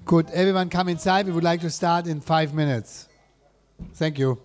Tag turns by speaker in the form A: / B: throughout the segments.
A: Could everyone come inside? We would like to start in 5 minutes. Thank you.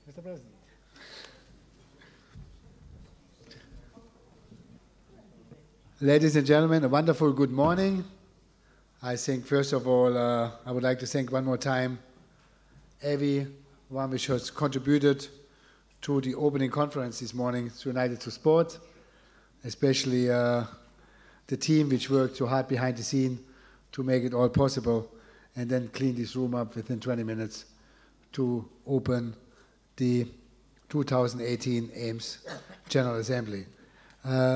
A: Mr. President. Ladies and gentlemen, a wonderful good morning. I think, first of all, I would like to thank one more time everyone which has contributed to the opening conference this morning, United to Sport, especially the team which worked so hard behind the scene to make it all possible and then clean this room up within 20 minutes to open the 2018 AIMS General Assembly.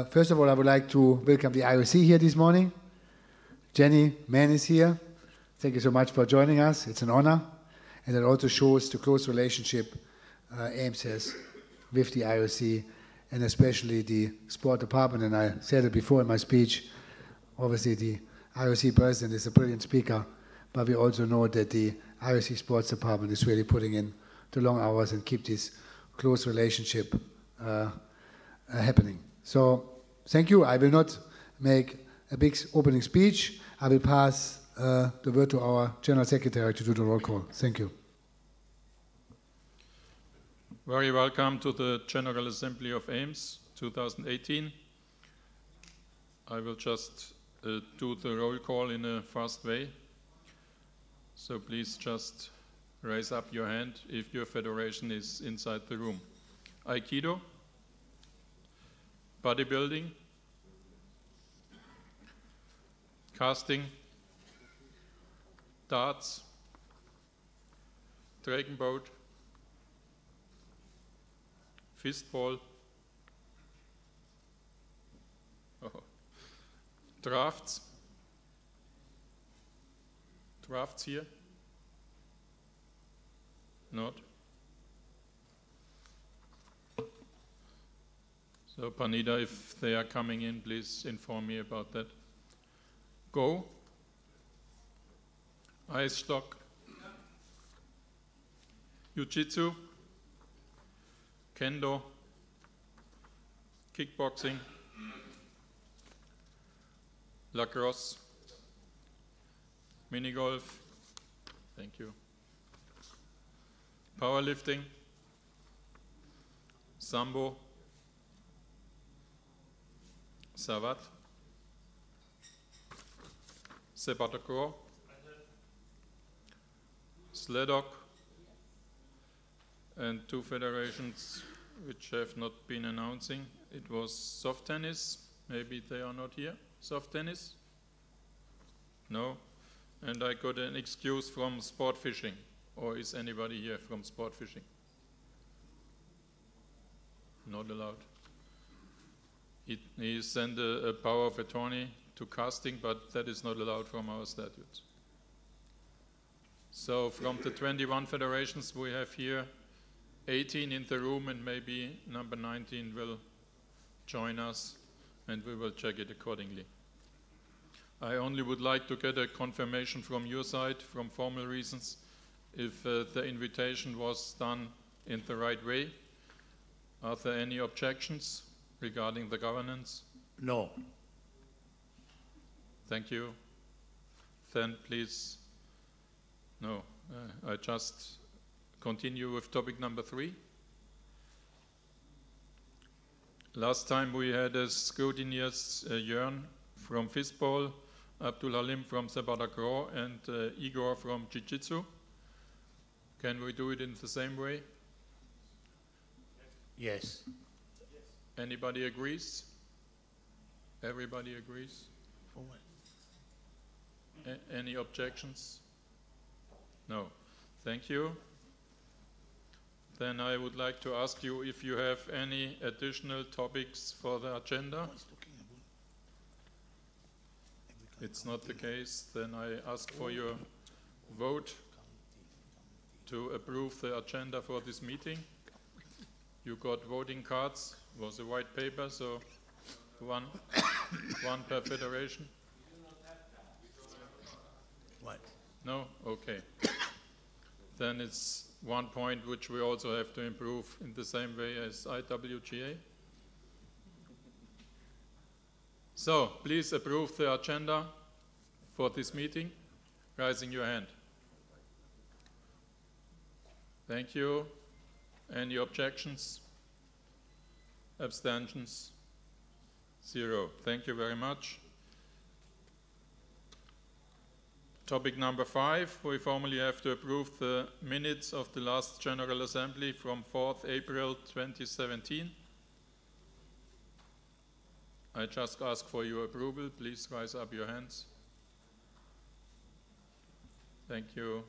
A: First of all, I would like to welcome the IOC here this morning. Jenny Mann is here. Thank you so much for joining us. It's an honor. And it also shows the close relationship AIMS has with the IOC and especially the sport department. And I said it before in my speech, obviously the IOC president is a brilliant speaker, but we also know that the IOC sports department is really putting in the long hours and keep this close relationship happening. So thank you. I will not make a big opening speech. I will pass the word to our General Secretary to do the roll call. Thank you.
B: Very welcome to the General Assembly of AIMS 2018. I will just do the roll call in a fast way. So please just raise up your hand if your federation is inside the room. Aikido, bodybuilding, casting, darts, dragon boat, fistball, drafts here? Not? So Panida, if they are coming in, please inform me about that. Go, ice stock, jiu-jitsu, kendo, kickboxing, lacrosse, mini golf, thank you, powerlifting, sambo, savat, SportAccord, sledok, and two federations which have not been announcing. It was soft tennis, maybe they are not here. Soft tennis? No. And I got an excuse from sport fishing. Or is anybody here from sport fishing? Not allowed. He sent a power of attorney to casting, but that is not allowed from our statutes. So from the 21 federations we have here, 18 in the room, and maybe number 19 will join us, and we will check it accordingly. I only would like to get a confirmation from your side, from formal reasons, if the invitation was done in the right way. Are there any objections regarding the governance?
C: No.
B: Thank you. Then please, no, I just continue with topic number 3. Last time we had a scrutineers Jörn from Fistball, Abdul Halim from SportAccord, and Igor from Jiu-Jitsu. Can we do it in the same way?
C: Yes.
B: Anybody agrees? Everybody agrees?
C: For what?
B: Any objections? No. Thank you. Then I would like to ask you if you have any additional topics for the agenda. It's not the case. Then I ask for your vote to approve the agenda for this meeting. You got voting cards. It was a white paper, so one per federation.
C: What?
B: No? Okay. Then it's 1 point which we also have to improve in the same way as IWGA. So, please approve the agenda for this meeting, raising your hand. Thank you. Any objections? Abstentions? 0. Thank you very much. Topic number 5, we formally have to approve the minutes of the last General Assembly from 4th April 2017. I just ask for your approval. Please raise up your hands. Thank you.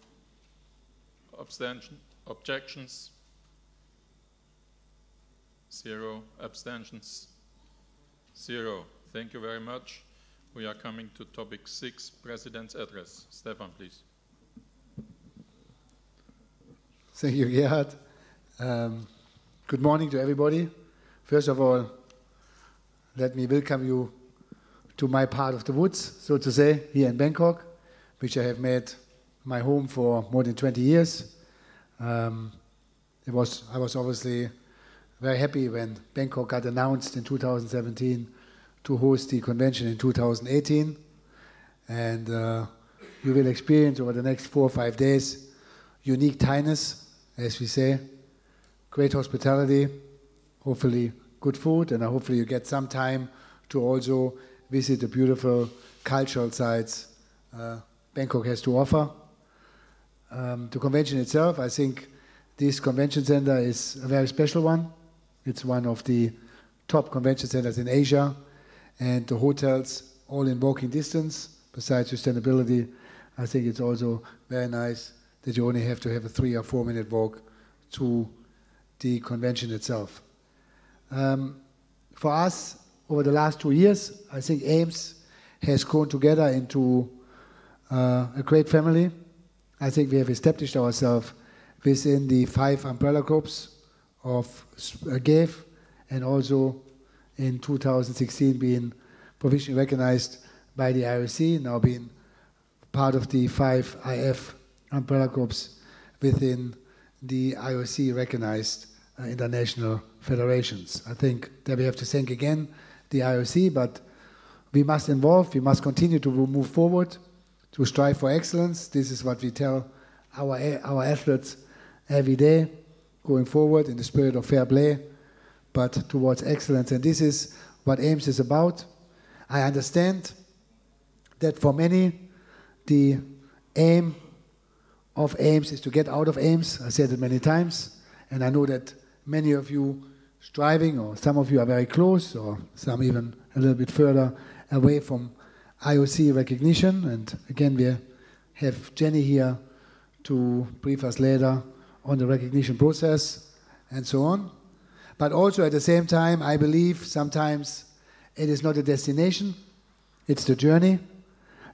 B: Objections? 0. Abstentions? 0. Thank you very much. We are coming to topic 6, President's Address. Stefan, please.
A: Thank you, Gerhard. Good morning to everybody. First of all, let me welcome you to my part of the woods, so to say, here in Bangkok, which I have made my home for more than 20 years. I was obviously very happy when Bangkok got announced in 2017 to host the convention in 2018, and you will experience over the next 4 or 5 days unique kindness, as we say, great hospitality, hopefully good food, and hopefully you get some time to also visit the beautiful cultural sites Bangkok has to offer. the convention itself, I think this convention center is a very special one. It's one of the top convention centers in Asia, and the hotels all in walking distance. Besides sustainability, I think it's also very nice that you only have to have a 3 or 4 minute walk to the convention itself. For us, over the last 2 years, I think AIMS has grown together into a great family. I think we have established ourselves within the 5 umbrella groups of GAVE, and also in 2016 being provisionally recognized by the IOC, now being part of the 5 IF umbrella groups within the IOC recognized international federations. I think that we have to thank again the IOC, but we must involve, we must continue to move forward, to strive for excellence. This is what we tell our athletes every day, going forward in the spirit of fair play, but towards excellence. And this is what AIMS is about. I understand that for many, the aim of AIMS is to get out of AIMS. I said it many times, and I know that many of you striving, or some of you are very close, or some even a little bit further away from IOC recognition. And again, we have Jenny here to brief us later on the recognition process and so on. But also at the same time, I believe sometimes it is not a destination, it's the journey.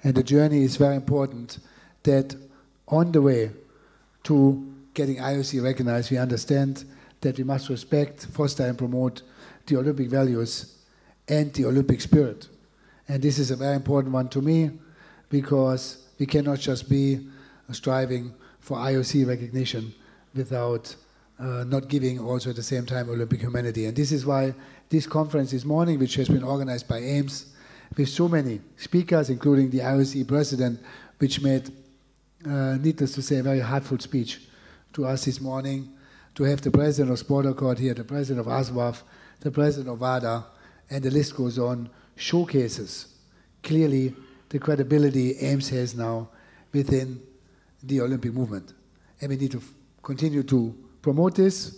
A: And the journey is very important, that on the way to getting IOC recognized, we understand that we must respect, foster and promote the Olympic values and the Olympic spirit. And this is a very important one to me, because we cannot just be striving for IOC recognition without not giving also at the same time Olympic humanity. And this is why this conference this morning, which has been organized by AIMS, with so many speakers, including the IOC president, which made, needless to say, a very heartful speech to us this morning, to have the president of SportAccord here, the president of ASWAF, the president of WADA, and the list goes on, showcases clearly the credibility AIMS has now within the Olympic movement. And we need to continue to promote this.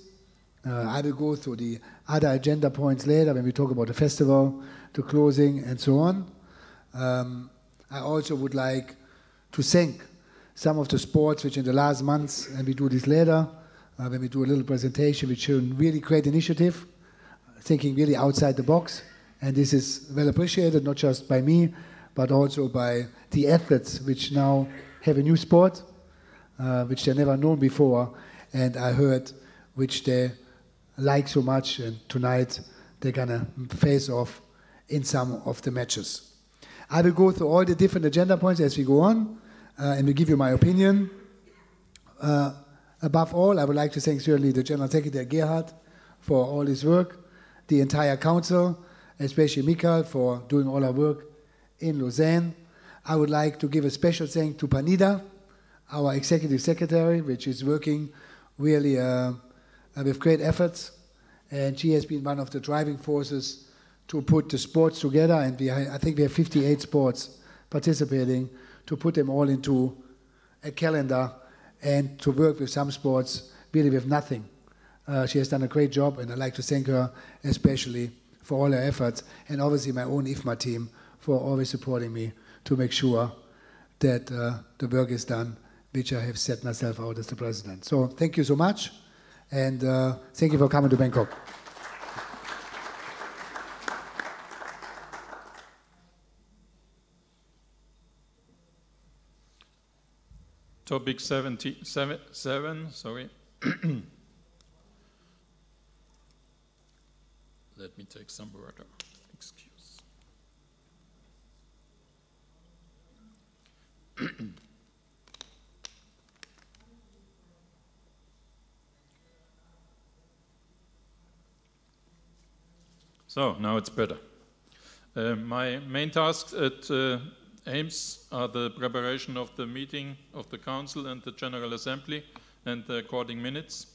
A: I will go through the other agenda points later when we talk about the festival, the closing, and so on. I also would like to thank some of the sports which in the last months, and we do this later, when we do a little presentation, which show really great initiative, thinking really outside the box. And this is well appreciated, not just by me, but also by the athletes, which now have a new sport, which they never known before, and I heard which they like so much, and tonight they're gonna face off in some of the matches. I will go through all the different agenda points as we go on, and will give you my opinion. Above all, I would like to thank certainly the General Secretary Gerhard for all his work, the entire council, especially Mikael for doing all our work in Lausanne. I would like to give a special thanks to Panida, our executive secretary, which is working really with great efforts, and she has been one of the driving forces to put the sports together, and I think we have 58 sports participating, to put them all into a calendar and to work with some sports really with nothing. She has done a great job, and I'd like to thank her especially for all her efforts, and obviously my own IFMA team for always supporting me to make sure that the work is done, which I have set myself out as the president. So thank you so much, and thank you for coming to Bangkok.
B: Topic 7, sorry. Let me take some water. Excuse. So now it's better. My main tasks at AIMS are the preparation of the meeting of the Council and the General Assembly and the according minutes,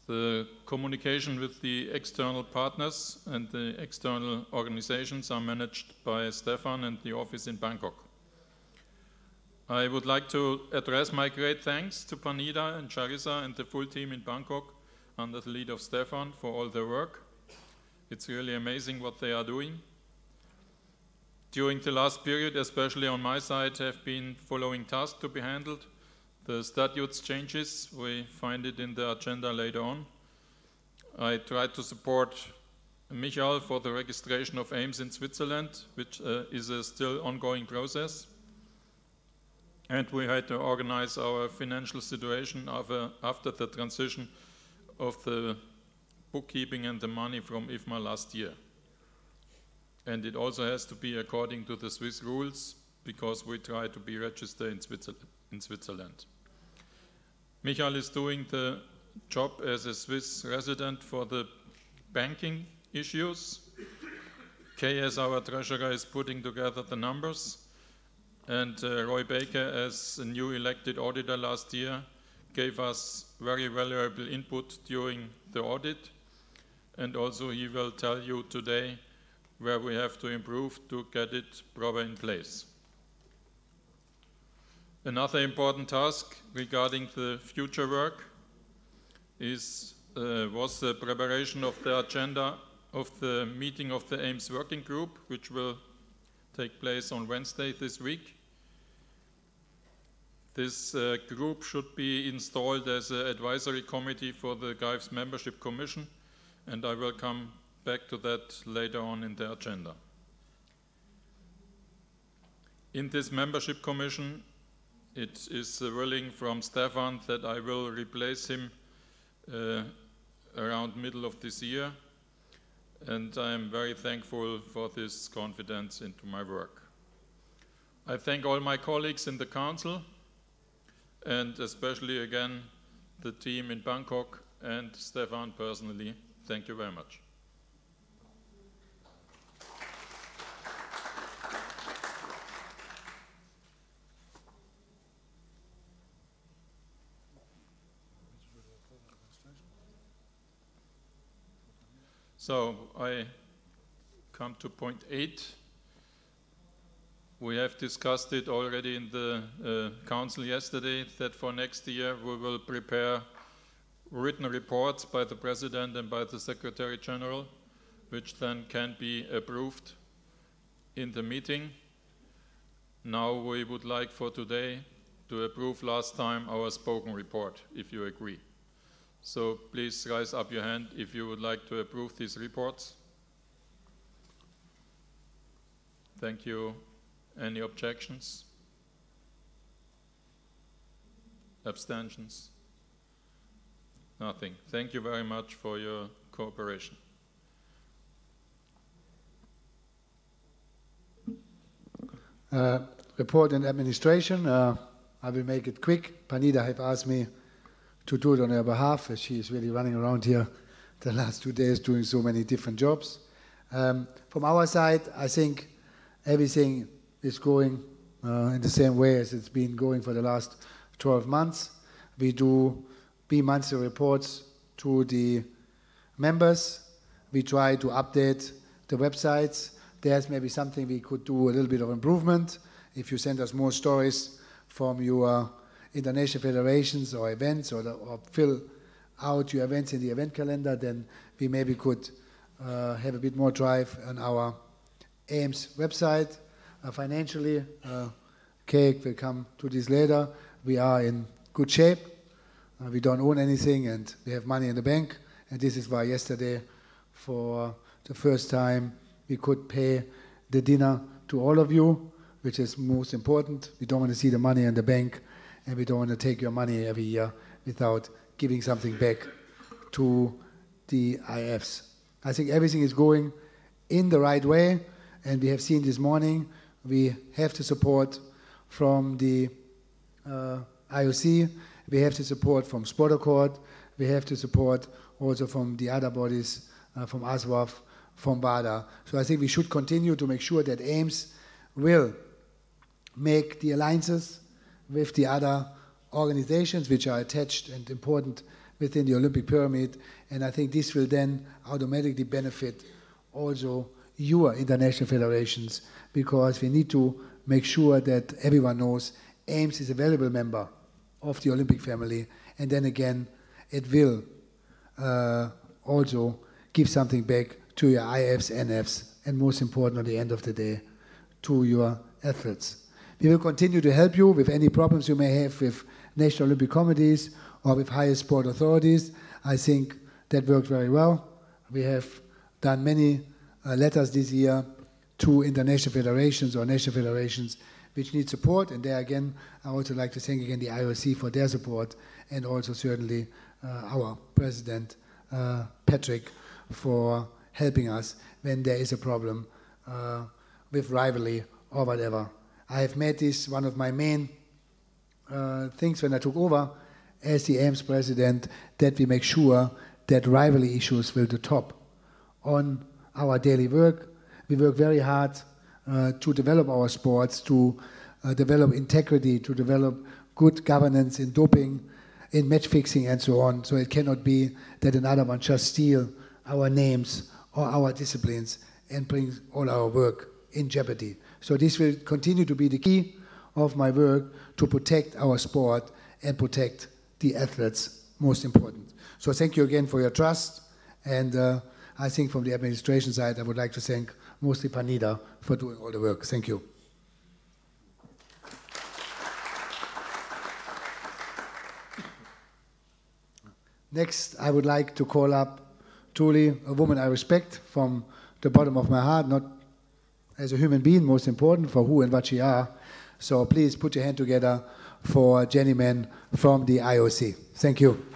B: the communication with the external partners and the external organizations are managed by Stefan and the office in Bangkok. I would like to address my great thanks to Panida and Charissa and the full team in Bangkok under the lead of Stefan for all their work. It's really amazing what they are doing. During the last period, especially on my side, have been following tasks to be handled. The statutes changes, we find it in the agenda later on. I tried to support Michael for the registration of aims in Switzerland, which is a still ongoing process. And we had to organize our financial situation after the transition of the bookkeeping and the money from IFMA last year. And it also has to be according to the Swiss rules, because we try to be registered in Switzerland. Michael is doing the job as a Swiss resident for the banking issues. Kay, as our treasurer, is putting together the numbers. And Roy Baker, as a new elected auditor last year, gave us very valuable input during the audit. And also he will tell you today where we have to improve to get it proper in place. Another important task regarding the future work was the preparation of the agenda of the meeting of the AIMS working group, which will take place on Wednesday this week. This group should be installed as an advisory committee for the GIVES Membership Commission, and I will come back to that later on in the agenda. In this Membership Commission, it is the willing from Stefan that I will replace him around middle of this year, and I am very thankful for this confidence into my work. I thank all my colleagues in the Council, and especially again the team in Bangkok and Stefan personally. Thank you very much. So I come to point 8. We have discussed it already in the council yesterday, that for next year we will prepare written reports by the President and by the Secretary General, which then can be approved in the meeting. Now we would like for today to approve last time our spoken report, if you agree. So please raise up your hand if you would like to approve these reports. Thank you. Any objections? Abstentions? Nothing. Thank you very much for your cooperation.
A: Report and administration. I will make it quick. Panida have asked me to do it on her behalf, as she is really running around here the last 2 days doing so many different jobs. From our side, I think everything is going in the same way as it's been going for the last 12 months. We do bi-monthly reports to the members. We try to update the websites. There's maybe something we could do a little bit of improvement. If you send us more stories from your international federations or events, or fill out your events in the event calendar, then we maybe could have a bit more drive on our AIMS website. Financially, Kate will come to this later. We are in good shape. We don't own anything, and we have money in the bank. And this is why yesterday, for the first time, we could pay the dinner to all of you, which is most important. We don't want to see the money in the bank, and we don't want to take your money every year without giving something back to the IFs. I think everything is going in the right way, and we have seen this morning, we have the support from the IOC, we have the support from SportAccord, we have the support also from the other bodies, from ASWAF, from BADA. So I think we should continue to make sure that AIMS will make the alliances with the other organizations which are attached and important within the Olympic pyramid, and I think this will then automatically benefit also your international federations, because we need to make sure that everyone knows AIMS is a valuable member of the Olympic family, and then again, it will also give something back to your IFs, NFs, and most important at the end of the day, to your athletes. We will continue to help you with any problems you may have with National Olympic Committees or with higher sport authorities. I think that worked very well. We have done many letters this year to international federations or national federations which need support, and there again, I also like to thank again the IOC for their support, and also certainly our president, Patrick, for helping us when there is a problem with rivalry or whatever. I have made this one of my main things when I took over as the AIMS president, that we make sure that rivalry issues will be top on our daily work. We work very hard to develop our sports, to develop integrity, to develop good governance in doping, in match fixing and so on. So it cannot be that another one just steal our names or our disciplines and bring all our work in jeopardy. So this will continue to be the key of my work, to protect our sport and protect the athletes, most important. So thank you again for your trust, and I think from the administration side I would like to thank mostly Panida for doing all the work. Thank you. Next, I would like to call up truly a woman I respect from the bottom of my heart, not as a human being, most important, for who and what she are. So please put your hand together for Jenny Mann from the IOC. Thank you.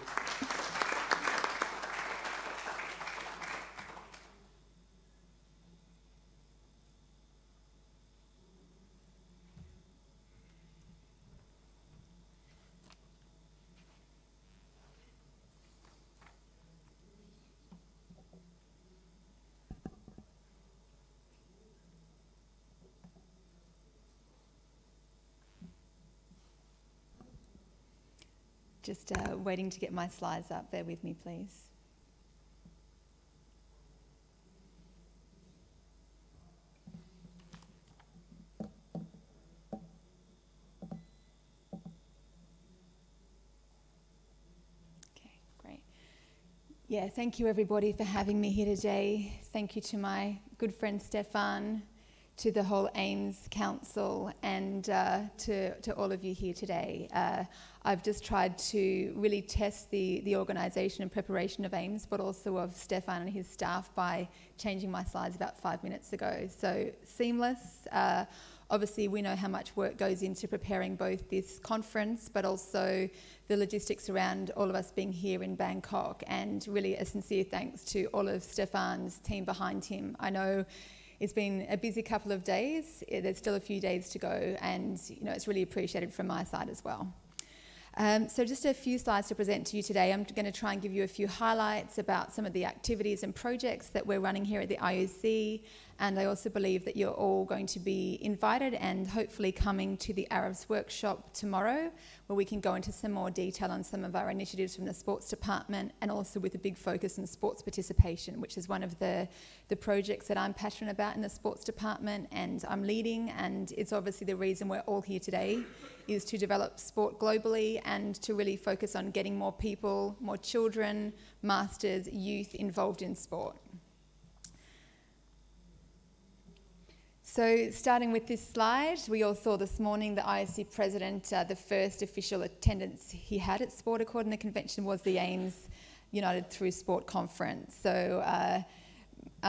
C: Just waiting to get my slides up. Bear with me, please. Okay, great. Yeah, thank you everybody for having me here today. Thank you to my good friend Stefan, to the whole AIMS Council, and to all of you here today. I've just tried to really test the organisation and preparation of AIMS, but also of Stefan and his staff by changing my slides about 5 minutes ago. So seamless. Obviously, we know how much work goes into preparing both this conference, but also the logistics around all of us being here in Bangkok, and really a sincere thanks to all of Stefan's team behind him. I know it's been a busy couple of days. There's still a few days to go, and it's really appreciated from my side as well. So just a few slides to present to you today. I'm going to try and give you a few highlights about some of the activities and projects that we're running here at the IOC, and I also believe that you're all going to be invited and hopefully coming to the Arabs workshop tomorrow, where we can go into some more detail on some of our initiatives from the sports department, and also with a big focus on sports participation, which is one of the projects that I'm passionate about in the sports department and I'm leading, and it's obviously the reason we're all here today, is to develop sport globally and to really focus on getting more people, more children, masters, youth involved in sport. So starting with this slide, we all saw this morning the IOC president, the first official attendance he had at SportAccord in the convention was the AIMS United Through Sport conference. So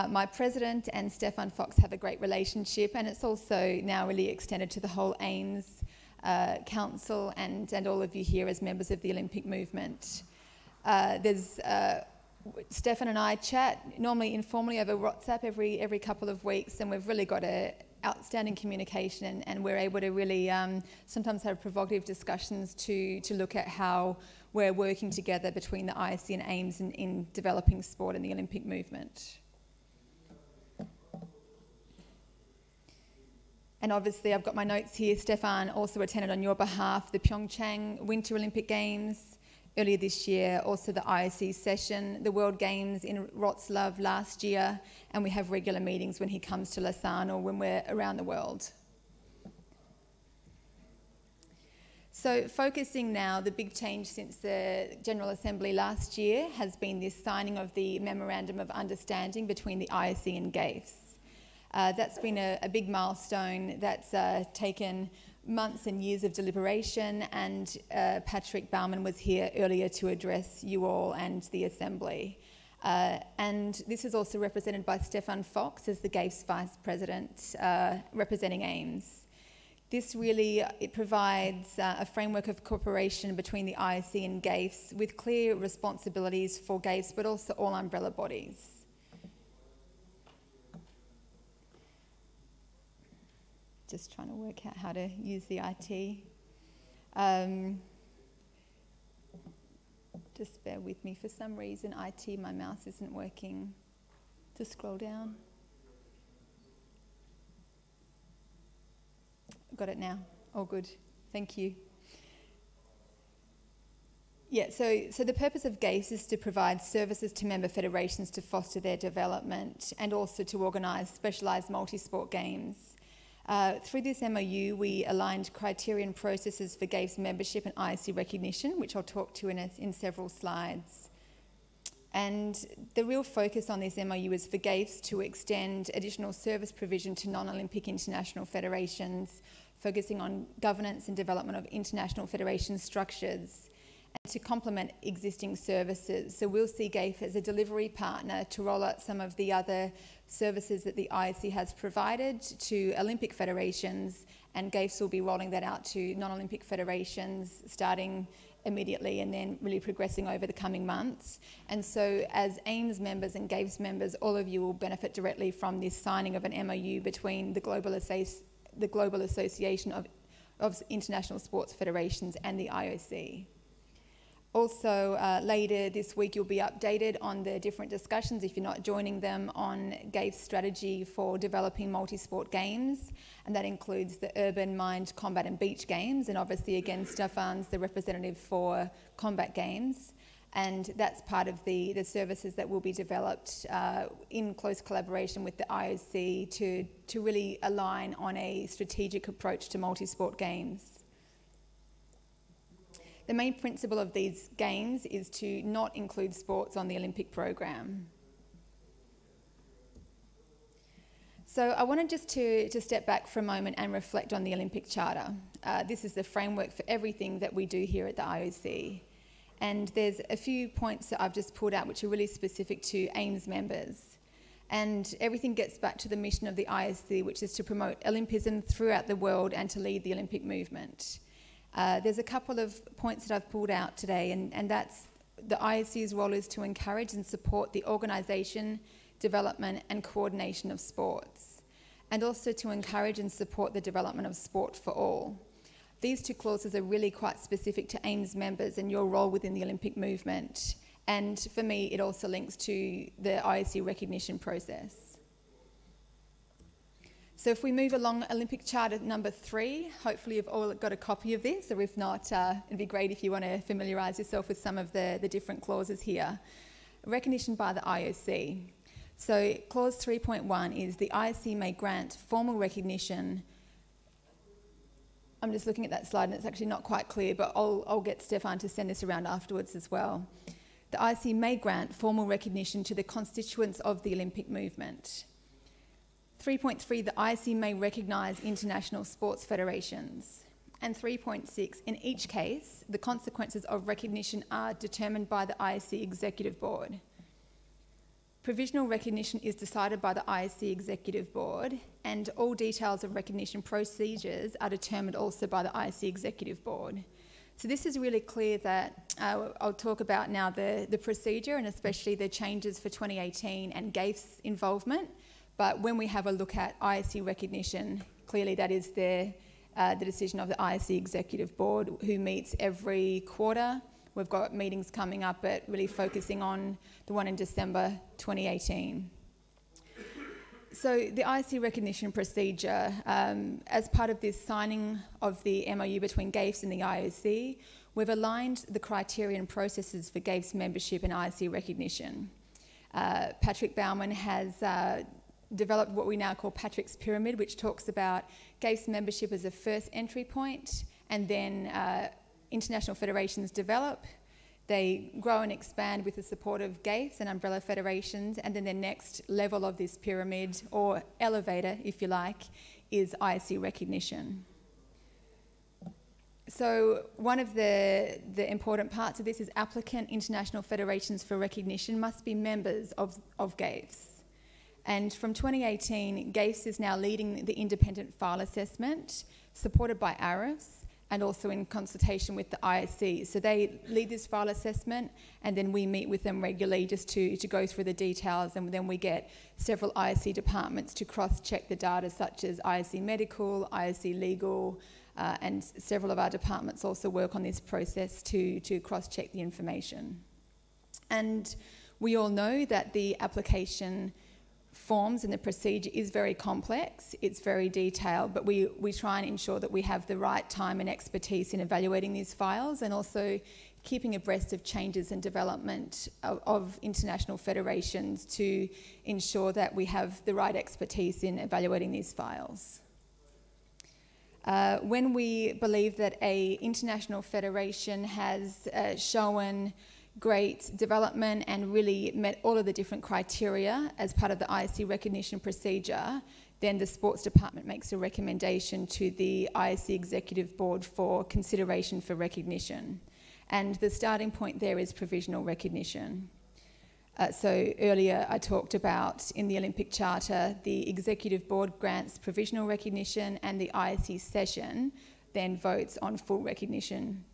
C: my president and Stefan Fox have a great relationship, and it's also now really extended to the whole AIMS Council and all of you here as members of the Olympic movement. Stefan and I chat normally informally over WhatsApp every couple of weeks, and we've really got an outstanding communication, and we're able to really sometimes have provocative discussions to look at how we're working together between the IOC and AIMS in developing sport and the Olympic movement. And obviously I've got my notes here. Stefan also attended on your behalf the Pyeongchang Winter Olympic Games earlier this year, also the IOC session, the World Games in Wroclaw last year, and we have regular meetings when he comes to Lausanne or when we're around the world. So focusing now, the big change since the General Assembly last year has been this signing of the Memorandum of Understanding between the IOC and GAIFs. That's been a big milestone that's taken months and years of deliberation, and Patrick Baumann was here earlier to address you all and the Assembly. And this is also represented by Stefan Fox as the GAIFs Vice President representing AIMS. This really, it provides a framework of cooperation between the IOC and GAIFs with clear responsibilities for GAIFs, but also all umbrella bodies. Just trying to work out how to use the IT. Just bear with me. For some reason, IT, my mouse isn't working. Just scroll down. Got it now. All good. Thank you. Yeah, so the purpose of GAIFs is to provide services to member federations to foster their development and also to organise specialised multi-sport games. Through this MOU, we aligned criteria and processes for GAIFs membership and IOC recognition, which I'll talk to in several slides. And the real focus on this MOU is for GAIFs to extend additional service provision to non-Olympic international federations, focusing on governance and development of international federation structures, and to complement existing services. So we'll see GAIF as a delivery partner to roll out some of the other services that the IOC has provided to Olympic federations, and GAIFs will be rolling that out to non-Olympic federations starting immediately and then really progressing over the coming months. And so as AIMS members and GAIFs members, all of you will benefit directly from this signing of an MOU between the Global Association of International Sports Federations and the IOC. Also, later this week, you'll be updated on the different discussions, if you're not joining them, on GAIF's strategy for developing multi-sport games. And that includes the urban, mind, combat and beach games. And obviously, again, Stefan's the representative for combat games. And that's part of the services that will be developed in close collaboration with the IOC to really align on a strategic approach to multi-sport games. The main principle of these games is to not include sports on the Olympic program. So I wanted just to step back for a moment and reflect on the Olympic Charter. This is the framework for everything that we do here at the IOC. And there's a few points that I've just pulled out which are really specific to AIMS members. And everything gets back to the mission of the IOC, which is to promote Olympism throughout the world and to lead the Olympic movement. There's a couple of points that I've pulled out today, and that's the IOC's role is to encourage and support the organisation, development and coordination of sports, and also to encourage and support the development of sport for all. These two clauses are really quite specific to AIMS members and your role within the Olympic movement. And for me, it also links to the IOC recognition process. So if we move along Olympic Charter number 3, hopefully you've all got a copy of this, or if not, it'd be great if you want to familiarise yourself with some of the different clauses here. Recognition by the IOC. So clause 3.1 is the IOC may grant formal recognition. I'm just looking at that slide and it's actually not quite clear, but I'll get Stefan to send this around afterwards as well. The IOC may grant formal recognition to the constituents of the Olympic movement. 3.3, the IOC may recognise international sports federations. And 3.6, in each case, the consequences of recognition are determined by the IOC Executive Board. Provisional recognition is decided by the IOC Executive Board, and all details of recognition procedures are determined also by the IOC Executive Board. So this is really clear that I'll talk about now the procedure and especially the changes for 2018 and GAIF's involvement. But when we have a look at IOC recognition, clearly that is the decision of the IOC Executive Board, who meets every quarter. We've got meetings coming up, but really focusing on the one in December 2018. So the IOC recognition procedure, as part of this signing of the MOU between GAIFs and the IOC, we've aligned the criteria and processes for GAIFs membership and IOC recognition. Patrick Baumann has developed what we now call Patrick's Pyramid, which talks about GAIFs membership as a first entry point, and then international federations develop. They grow and expand with the support of GAFEs and umbrella federations, and then the next level of this pyramid, or elevator if you like, is IOC recognition. So one of the important parts of this is applicant international federations for recognition must be members of GAFEs. And from 2018, GAFEs is now leading the independent file assessment, supported by ARIFs, and also in consultation with the IOC. So they lead this file assessment, and then we meet with them regularly just to go through the details, and then we get several IOC departments to cross-check the data, such as IOC Medical, IOC Legal, and several of our departments also work on this process to cross-check the information. And we all know that the application forms and the procedure is very complex, it's very detailed, but we try and ensure that we have the right time and expertise in evaluating these files, and also keeping abreast of changes and development of international federations to ensure that we have the right expertise in evaluating these files. When we believe that an international federation has shown great development and really met all of the different criteria as part of the IOC recognition procedure, then the sports department makes a recommendation to the IOC executive board for consideration for recognition. And the starting point there is provisional recognition. So earlier I talked about in the Olympic Charter, the executive board grants provisional recognition, and the IOC session then votes on full recognition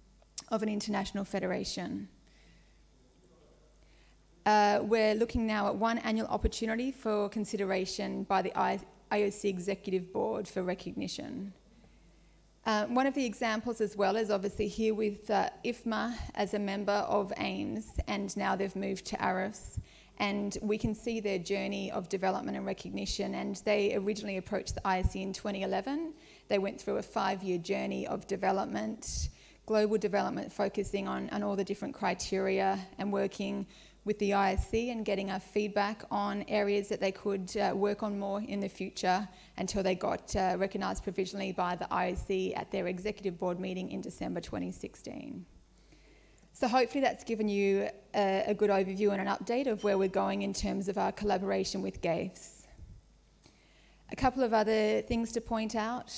C: of an international federation. We're looking now at one annual opportunity for consideration by the IOC Executive Board for recognition. One of the examples as well is obviously here with IFMA as a member of AIMS, and now they've moved to ARIFs, and we can see their journey of development and recognition. And they originally approached the IOC in 2011. They went through a 5-year journey of development, global development, focusing on all the different criteria and working with the IOC and getting our feedback on areas that they could work on more in the future, until they got recognised provisionally by the IOC at their executive board meeting in December 2016. So hopefully that's given you a good overview and an update of where we're going in terms of our collaboration with GAFEs. A couple of other things to point out.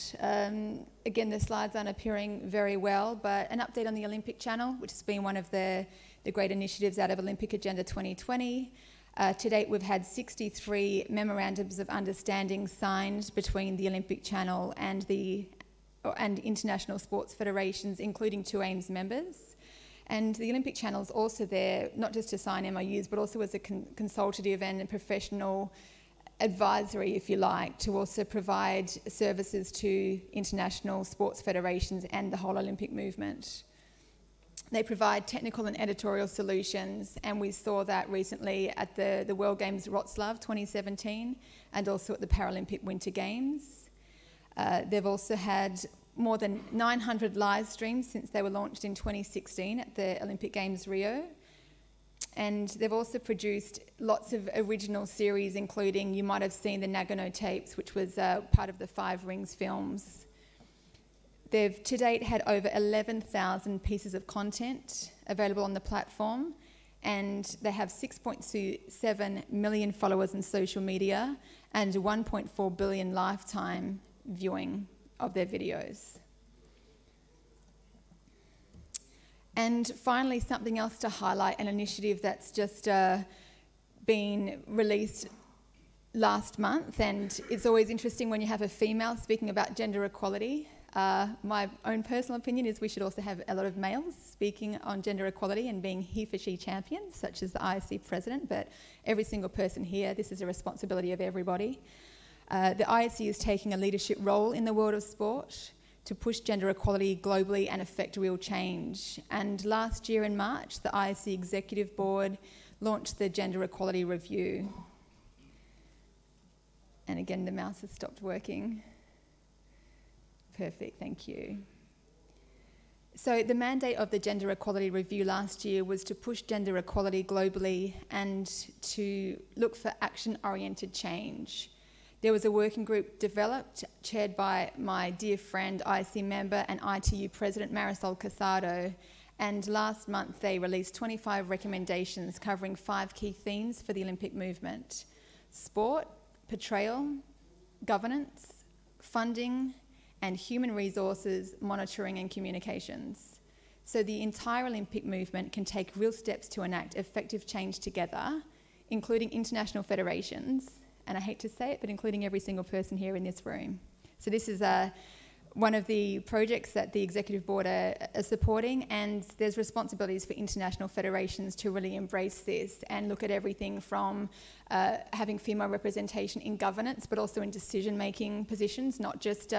C: Again, the slides aren't appearing very well, but an update on the Olympic Channel, which has been one of the great initiatives out of Olympic Agenda 2020. To date, we've had 63 memorandums of understanding signed between the Olympic Channel and international sports federations, including 2 AIMS members. And the Olympic Channel is also there, not just to sign MOUs, but also as a consultative and professional advisory, if you like, to also provide services to international sports federations and the whole Olympic movement. They provide technical and editorial solutions, and we saw that recently at the World Games Wroclaw 2017 and also at the Paralympic Winter Games. They've also had more than 900 live streams since they were launched in 2016 at the Olympic Games Rio. And they've also produced lots of original series, including, you might have seen the Nagano tapes, which was part of the 5 Rings films. They've to date had over 11,000 pieces of content available on the platform, and they have 6.7 million followers in social media and 1.4 billion lifetime viewing of their videos. And finally, something else to highlight, an initiative that's just been released last month, and it's always interesting when you have a female speaking about gender equality. My own personal opinion is we should also have a lot of males speaking on gender equality and being he for she champions, such as the IOC president, but every single person here, this is a responsibility of everybody. The IOC is taking a leadership role in the world of sport to push gender equality globally and affect real change. And last year in March, the IOC Executive Board launched the Gender Equality Review. And again, the mouse has stopped working. Perfect, thank you. So the mandate of the Gender Equality Review last year was to push gender equality globally and to look for action-oriented change. There was a working group developed, chaired by my dear friend, IC member and ITU President Marisol Casado, and last month they released 25 recommendations covering 5 key themes for the Olympic movement: sport, portrayal, governance, funding, and human resources, monitoring and communications. So the entire Olympic movement can take real steps to enact effective change together, including international federations, and I hate to say it, but including every single person here in this room. So this is one of the projects that the Executive Board are supporting, and there's responsibilities for international federations to really embrace this and look at everything from having female representation in governance, but also in decision-making positions, not just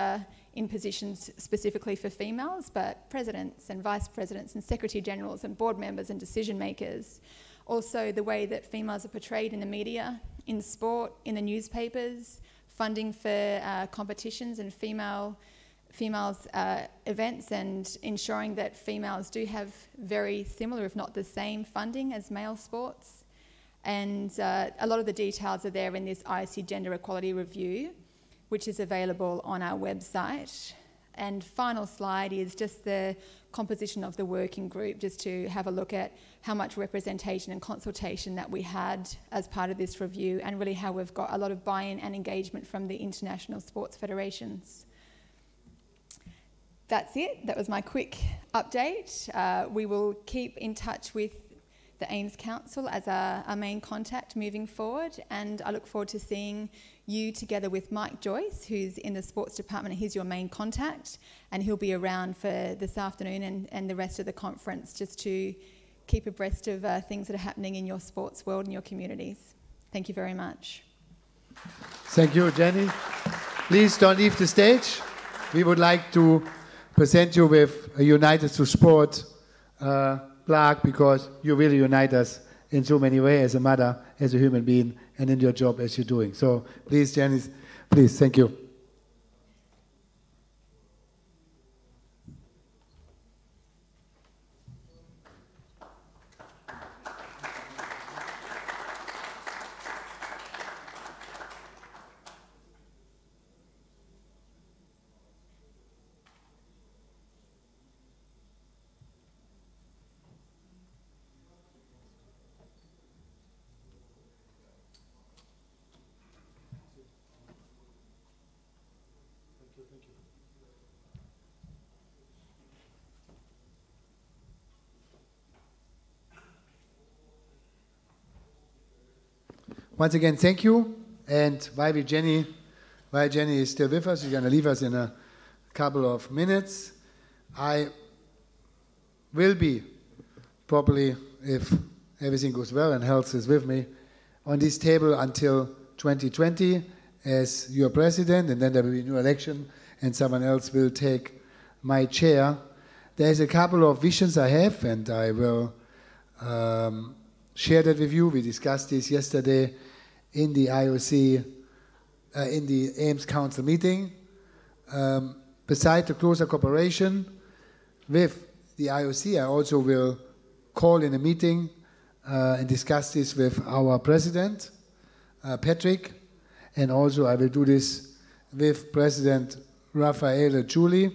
C: in positions specifically for females, but presidents and vice presidents and secretary-generals and board members and decision-makers. Also, the way that females are portrayed in the media, in sport, in the newspapers, funding for competitions and females events, and ensuring that females do have very similar, if not the same, funding as male sports. And a lot of the details are there in this IOC Gender Equality Review, which is available on our website. And final slide is just the composition of the working group, just to have a look at how much representation and consultation that we had as part of this review, and really how we've got a lot of buy-in and engagement from the international sports federations. That's it. That was my quick update. We will keep in touch with the AIMS Council as our main contact moving forward, and I look forward to seeing you together with Mike Joyce, who's in the sports department. He's your main contact, and he'll be around for this afternoon and the rest of the conference, just to keep abreast of things that are happening in your sports world and your communities. Thank you very much.
A: Thank you, Jenny. Please don't leave the stage. We would like to present you with a United to Sport plaque, because you really unite us in so many ways, as a mother, as a human being, and in your job as you're doing. So please, Janice, please, thank you. Once again, thank you. And while Jenny is still with us, she's going to leave us in a couple of minutes. I will be probably, if everything goes well and health is with me, on this table until 2020 as your president, and then there will be a new election and someone else will take my chair. There's a couple of visions I have, and I will share that with you. We discussed this yesterday in the IOC, in the AIMS Council meeting. Besides the closer cooperation with the IOC, I also will call in a meeting and discuss this with our president, Patrick, and also I will do this with President Raffaele Giuli.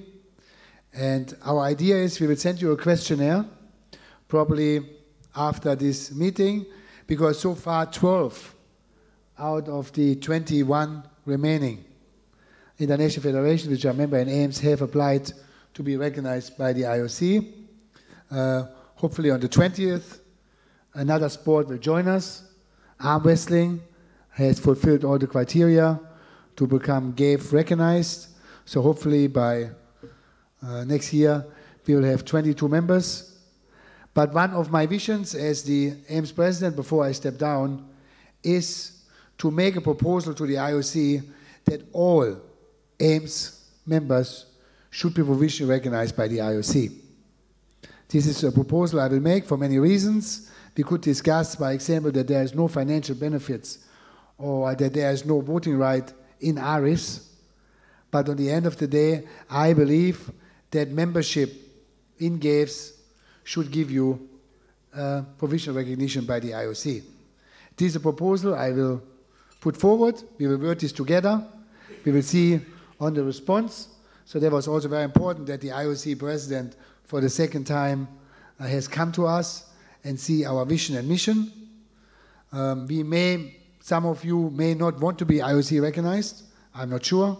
A: And our idea is we will send you a questionnaire, probably after this meeting, because so far 12 out of the 21 remaining international federations, which are member in AIMS, have applied to be recognized by the IOC. Hopefully on the 20th, another sport will join us. Arm wrestling has fulfilled all the criteria to become GAFE recognized. So hopefully by next year, we will have 22 members. But one of my visions as the AIMS president before I step down is to make a proposal to the IOC that all AIMS members should be provisionally recognized by the IOC. This is a proposal I will make for many reasons. We could discuss, by example, that there is no financial benefits or that there is no voting right in ARIFs. But on the end of the day, I believe that membership in GAFES should give you provisional recognition by the IOC. This is a proposal I will put forward. We will work this together. We will see on the response. So that was also very important that the IOC president for the second time has come to us and see our vision and mission. Some of you may not want to be IOC recognized. I'm not sure.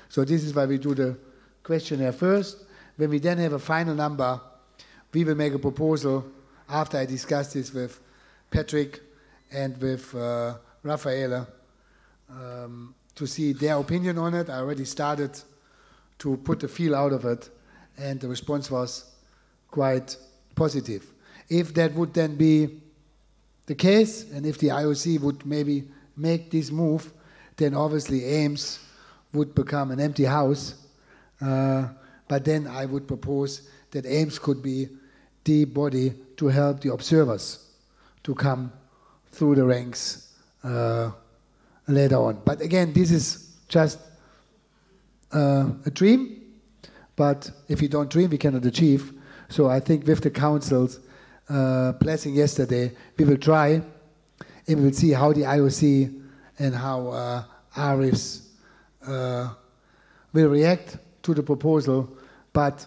A: So this is why we do the questionnaire first. When we then have a final number, we will make a proposal after I discuss this with Patrick and with Raffaele to see their opinion on it. I already started to put the feel out of it, and the response was quite positive. If that would then be the case, and if the IOC would maybe make this move, then obviously Ames would become an empty house. But then I would propose that Ames could be the body to help the observers to come through the ranks later on. But again, this is just a dream. But if we don't dream, we cannot achieve. So I think with the Council's blessing yesterday, we will try and we will see how the IOC and how ARIFs will react to the proposal. But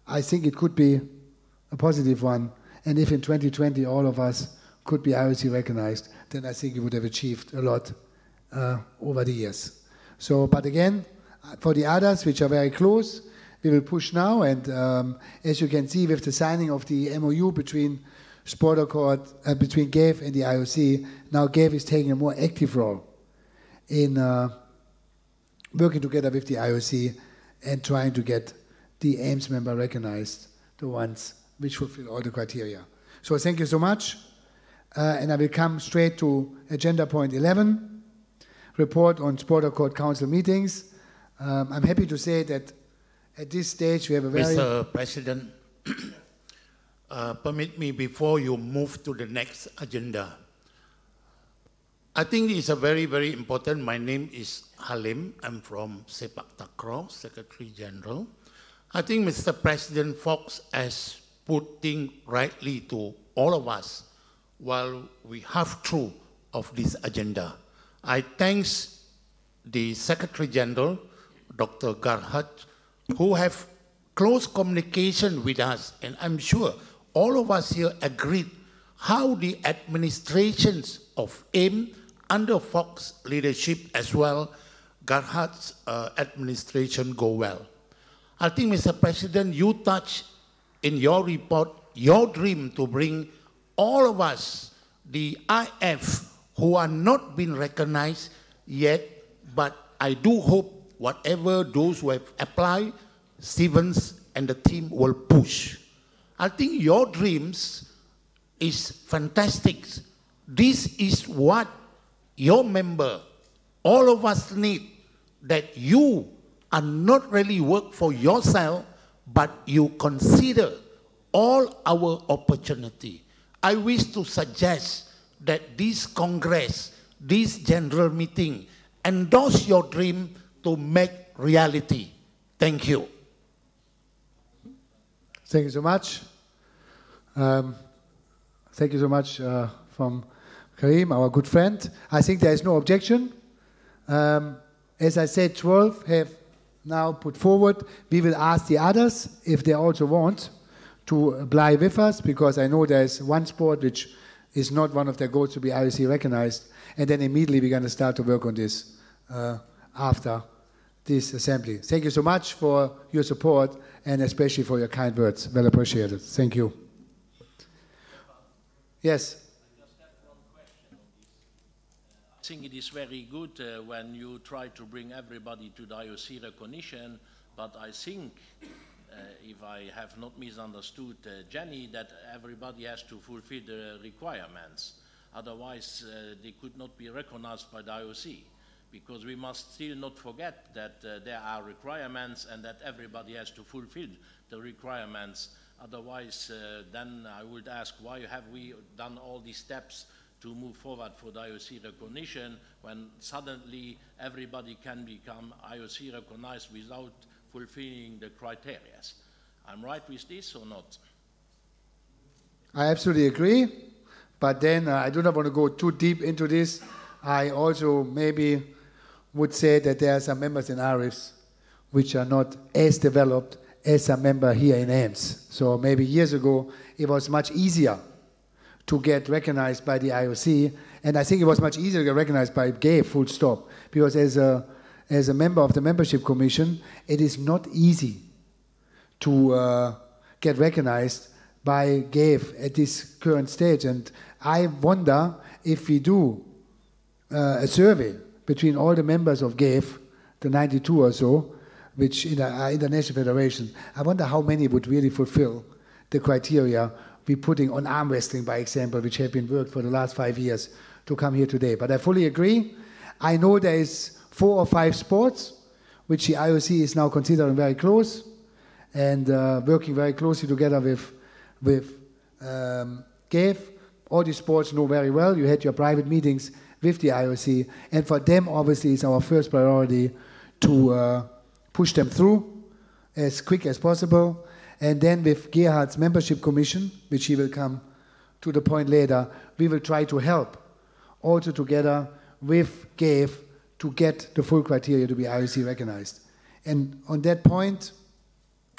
A: I think it could be a positive one. And if in 2020 all of us could be IOC recognized, then I think we would have achieved a lot over the years. So, but again, for the others, which are very close, we will push now. And as you can see with the signing of the MOU between SportAccord, between GAVE and the IOC, now GAVE is taking a more active role in working together with the IOC and trying to get the Ames member recognized, the ones which fulfill all the criteria. So thank you so much. And I will come straight to agenda point 11, report on SportAccord Council meetings. I'm happy to say that at this stage we have a very...
D: Mr. President, permit me before you move to the next agenda. I think it's a very, very important. My name is Halim. I'm from Sepak Takraw, Secretary General. I think Mr. President Fox has put things rightly to all of us while we have through of this agenda. I thank the Secretary General, Dr. Gerhard, who have close communication with us, and I'm sure all of us here agreed how the administrations of AIM under Fox leadership as well, Gerhard's administration go well. I think, Mr. President, you touched in your report your dream to bring all of us, the IF, who are not being recognized yet, but I do hope whatever those who have applied, Stevens and the team will push. I think your dreams is fantastic. This is what your member, all of us need, that you are not really work for yourself, but you consider all our opportunity. I wish to suggest that this Congress, this general meeting, endorse your dream to make reality. Thank you.
A: Thank you so much. Thank you so much from Karim, our good friend. I think there is no objection. As I said, 12 have now put forward. We will ask the others if they also want to apply with us, because I know there's one sport which is not one of their goals to be IOC recognized, and then immediately we're going to start to work on this after this assembly. Thank you so much for your support and especially for your kind words. Well appreciated. Thank you. Yes.
E: I think it is very good when you try to bring everybody to the IOC recognition, but I think, if I have not misunderstood Jenny, that everybody has to fulfill the requirements. Otherwise, they could not be recognized by the IOC, because we must still not forget that there are requirements and that everybody has to fulfill the requirements. Otherwise, then I would ask, why have we done all these steps to move forward for the IOC recognition when suddenly everybody can become IOC recognized without fulfilling the criteria? I'm right with this or not?
A: I absolutely agree, but then I do not want to go too deep into this. I also maybe would say that there are some members in ARIFs which are not as developed as a member here in Ames. So maybe years ago, it was much easier to get recognized by the IOC, and I think it was much easier to get recognized by GAFE, full stop, because as a member of the membership commission, it is not easy to get recognized by GAFE at this current stage. And I wonder if we do a survey between all the members of GAFE, the 92 or so, which are international federations, I wonder how many would really fulfill the criteria we're putting on arm wrestling, by example, which have been worked for the last 5 years to come here today. But I fully agree. I know there is 4 or 5 sports which the IOC is now considering very close and working very closely together with GAFE. All these sports know very well. You had your private meetings with the IOC, and for them, obviously, it's our first priority to push them through as quick as possible. And then with Gerhard's membership commission, which he will come to the point later, we will try to help also together with GAFE to get the full criteria to be IOC recognized. And on that point,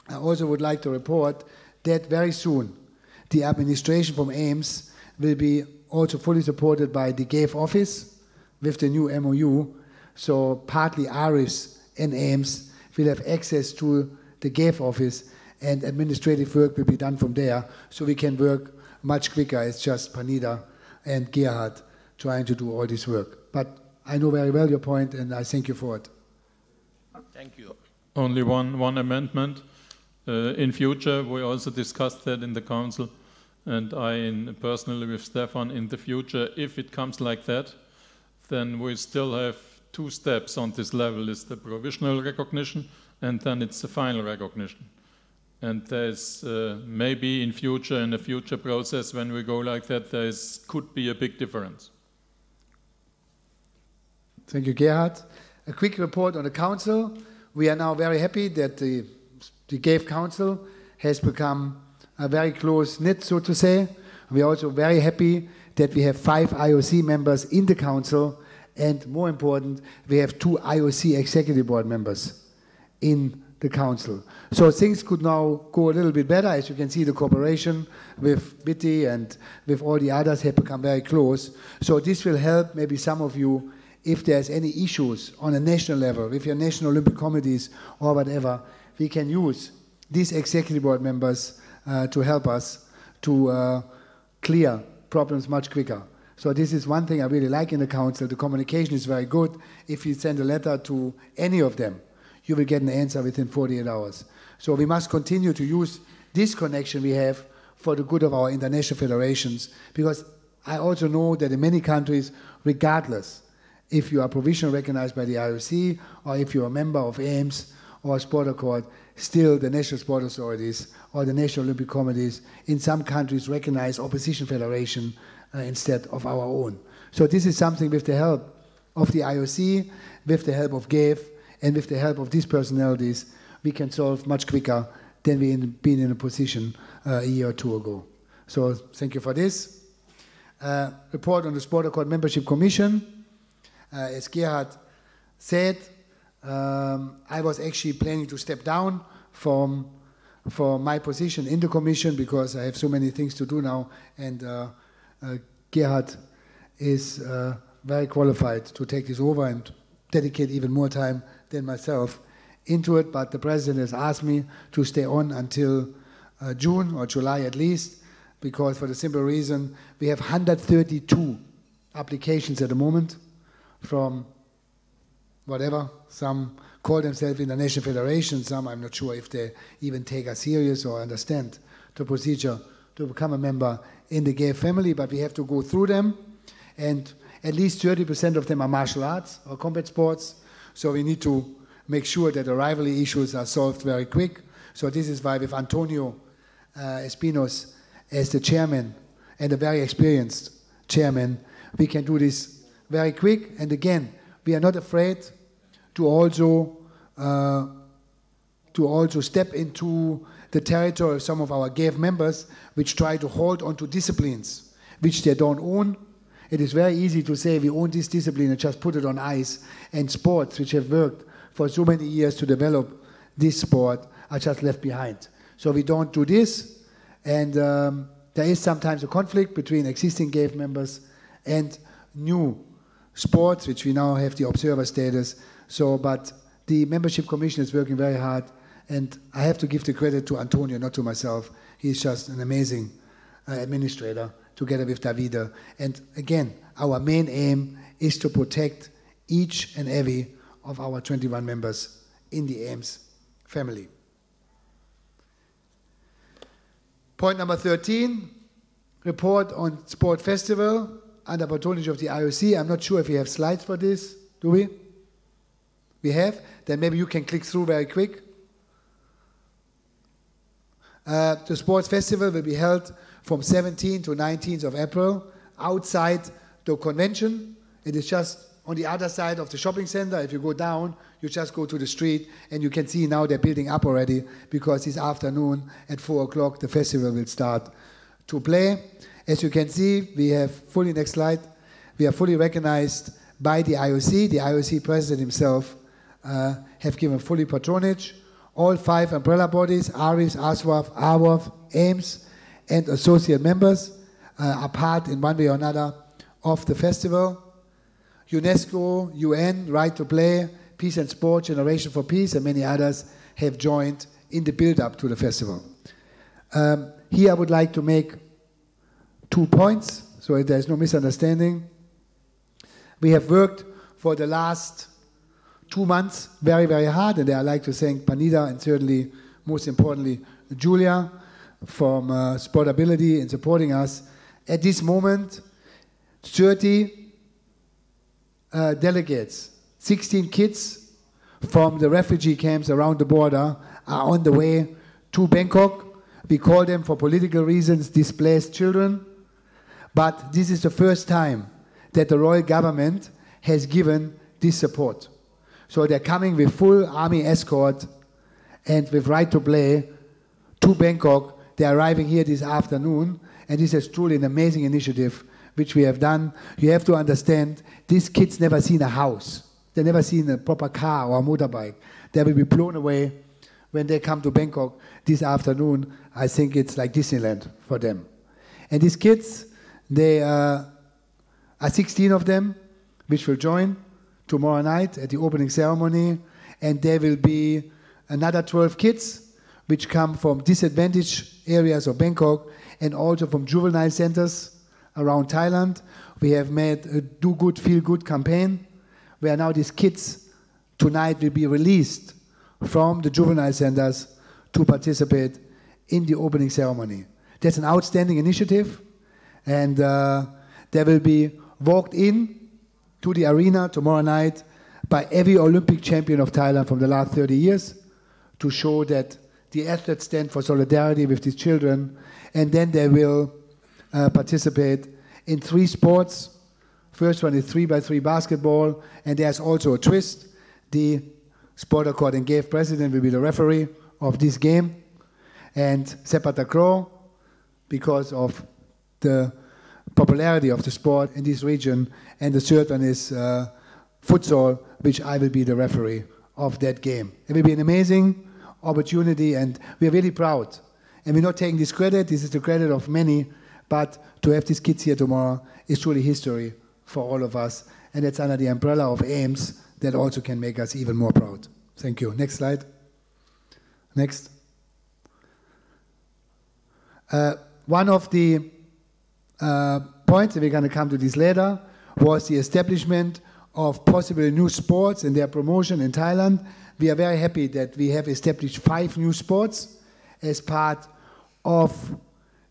A: I also would like to report that very soon the administration from Ames will be also fully supported by the GAFE office with the new MOU. So partly ARIS and Ames will have access to the GAFE office, and administrative work will be done from there, so we can work much quicker as just Panida and Gerhard trying to do all this work. But I know very well your point, and I thank you for it.
E: Thank you.
B: Only one amendment. In future, we also discussed that in the council, and personally with Stefan, in the future, if it comes like that, then we still have 2 steps on this level. It's the provisional recognition, and then it's the final recognition. And there's maybe in a future process, when we go like that, could be a big difference.
A: Thank you, Gerhard. A quick report on the council. We are now very happy that the GAFE council has become a very close-knit, so to say. We are also very happy that we have 5 IOC members in the council, and more important, we have 2 IOC executive board members in the council. So things could now go a little bit better. As you can see, the cooperation with Bitty and with all the others have become very close. So this will help maybe some of you, if there's any issues on a national level, with your national Olympic committees or whatever, we can use these executive board members to help us to clear problems much quicker. So this is one thing I really like in the council. The communication is very good. If you send a letter to any of them, you will get an answer within 48 hours. So we must continue to use this connection we have for the good of our international federations, because I also know that in many countries, regardless if you are provisionally recognized by the IOC or if you're a member of Ames or SportAccord, still the national sport authorities or the national Olympic committees in some countries recognize opposition federation instead of our own. So this is something with the help of the IOC, with the help of GAFE, and with the help of these personalities, we can solve much quicker than we've been in a position a year or 2 ago. So thank you for this. Report on the SportAccord Membership Commission. As Gerhard said, I was actually planning to step down from my position in the commission because I have so many things to do now, and Gerhard is very qualified to take this over and dedicate even more time than myself into it, but the president has asked me to stay on until June or July at least, because for the simple reason we have 132 applications at the moment from whatever. Some call themselves international federations, some I'm not sure if they even take us serious or understand the procedure to become a member in the GAFE family, but we have to go through them, and at least 30% of them are martial arts or combat sports. So we need to make sure that the rivalry issues are solved very quick. So this is why with Antonio Espinos as the chairman and a very experienced chairman, we can do this very quick. And again, we are not afraid to also step into the territory of some of our GAFE members which try to hold on to disciplines which they don't own It is very easy to say we own this discipline and just put it on ice, and sports which have worked for so many years to develop this sport are just left behind. So we don't do this, and there is sometimes a conflict between existing GAVE members and new sports, which we now have the observer status. So, but the membership commission is working very hard, and I have to give the credit to Antonio, not to myself. He's just an amazing administrator, together with Davide. And again, our main aim is to protect each and every of our 21 members in the AIMS family. Point number 13, report on Sport Festival under patronage of the IOC. I'm not sure if we have slides for this. Do we? We have? Then maybe you can click through very quick. The Sports Festival will be held from 17th to 19th of April outside the convention. It is just on the other side of the shopping center. If you go down, you just go to the street, and you can see now they're building up already, because this afternoon at 4 o'clock the festival will start to play. As you can see, we have fully, next slide, we are fully recognized by the IOC. The IOC president himself have given fully patronage. All 5 umbrella bodies, ARIS, ASWAF, AWAF, AIMS, and associate members are part in one way or another of the festival. UNESCO, UN, Right to Play, Peace and Sport, Generation for Peace, and many others have joined in the build-up to the festival. Here I would like to make 2 points, so there's no misunderstanding. We have worked for the last 2 months very, very hard, and I'd like to thank Panida and certainly, most importantly, Julia from Sportability in supporting us. At this moment, 30 delegates, 16 kids from the refugee camps around the border are on the way to Bangkok. We call them, for political reasons, displaced children. But this is the first time that the royal government has given this support. So they're coming with full army escort and with right to play to Bangkok. They're arriving here this afternoon, and this is truly an amazing initiative which we have done. You have to understand, these kids never seen a house. They never seen a proper car or a motorbike. They will be blown away when they come to Bangkok this afternoon. I think it's like Disneyland for them. And these kids, they are 16 of them, which will join tomorrow night at the opening ceremony. And there will be another 12 kids, which come from disadvantaged areas of Bangkok and also from juvenile centers around Thailand. We have made a Do Good, Feel Good campaign, where now these kids tonight will be released from the juvenile centers to participate in the opening ceremony. That's an outstanding initiative, and they will be walked in to the arena tomorrow night by every Olympic champion of Thailand from the last 30 years to show that the athletes stand for solidarity with these children, and then they will participate in 3 sports. First one is 3x3 basketball, and there's also a twist. The SportAccord and GAVE president will be the referee of this game. And SportAccord, because of the popularity of the sport in this region, and the third one is futsal, which I will be the referee of that game. It will be an amazing opportunity, and we're really proud. And we're not taking this credit, this is the credit of many, but to have these kids here tomorrow is truly history for all of us, and it's under the umbrella of AIMS that also can make us even more proud. Thank you. Next slide. Next. One of the points, and we're going to come to this later, was the establishment of possible new sports and their promotion in Thailand. We are very happy that we have established 5 new sports as part of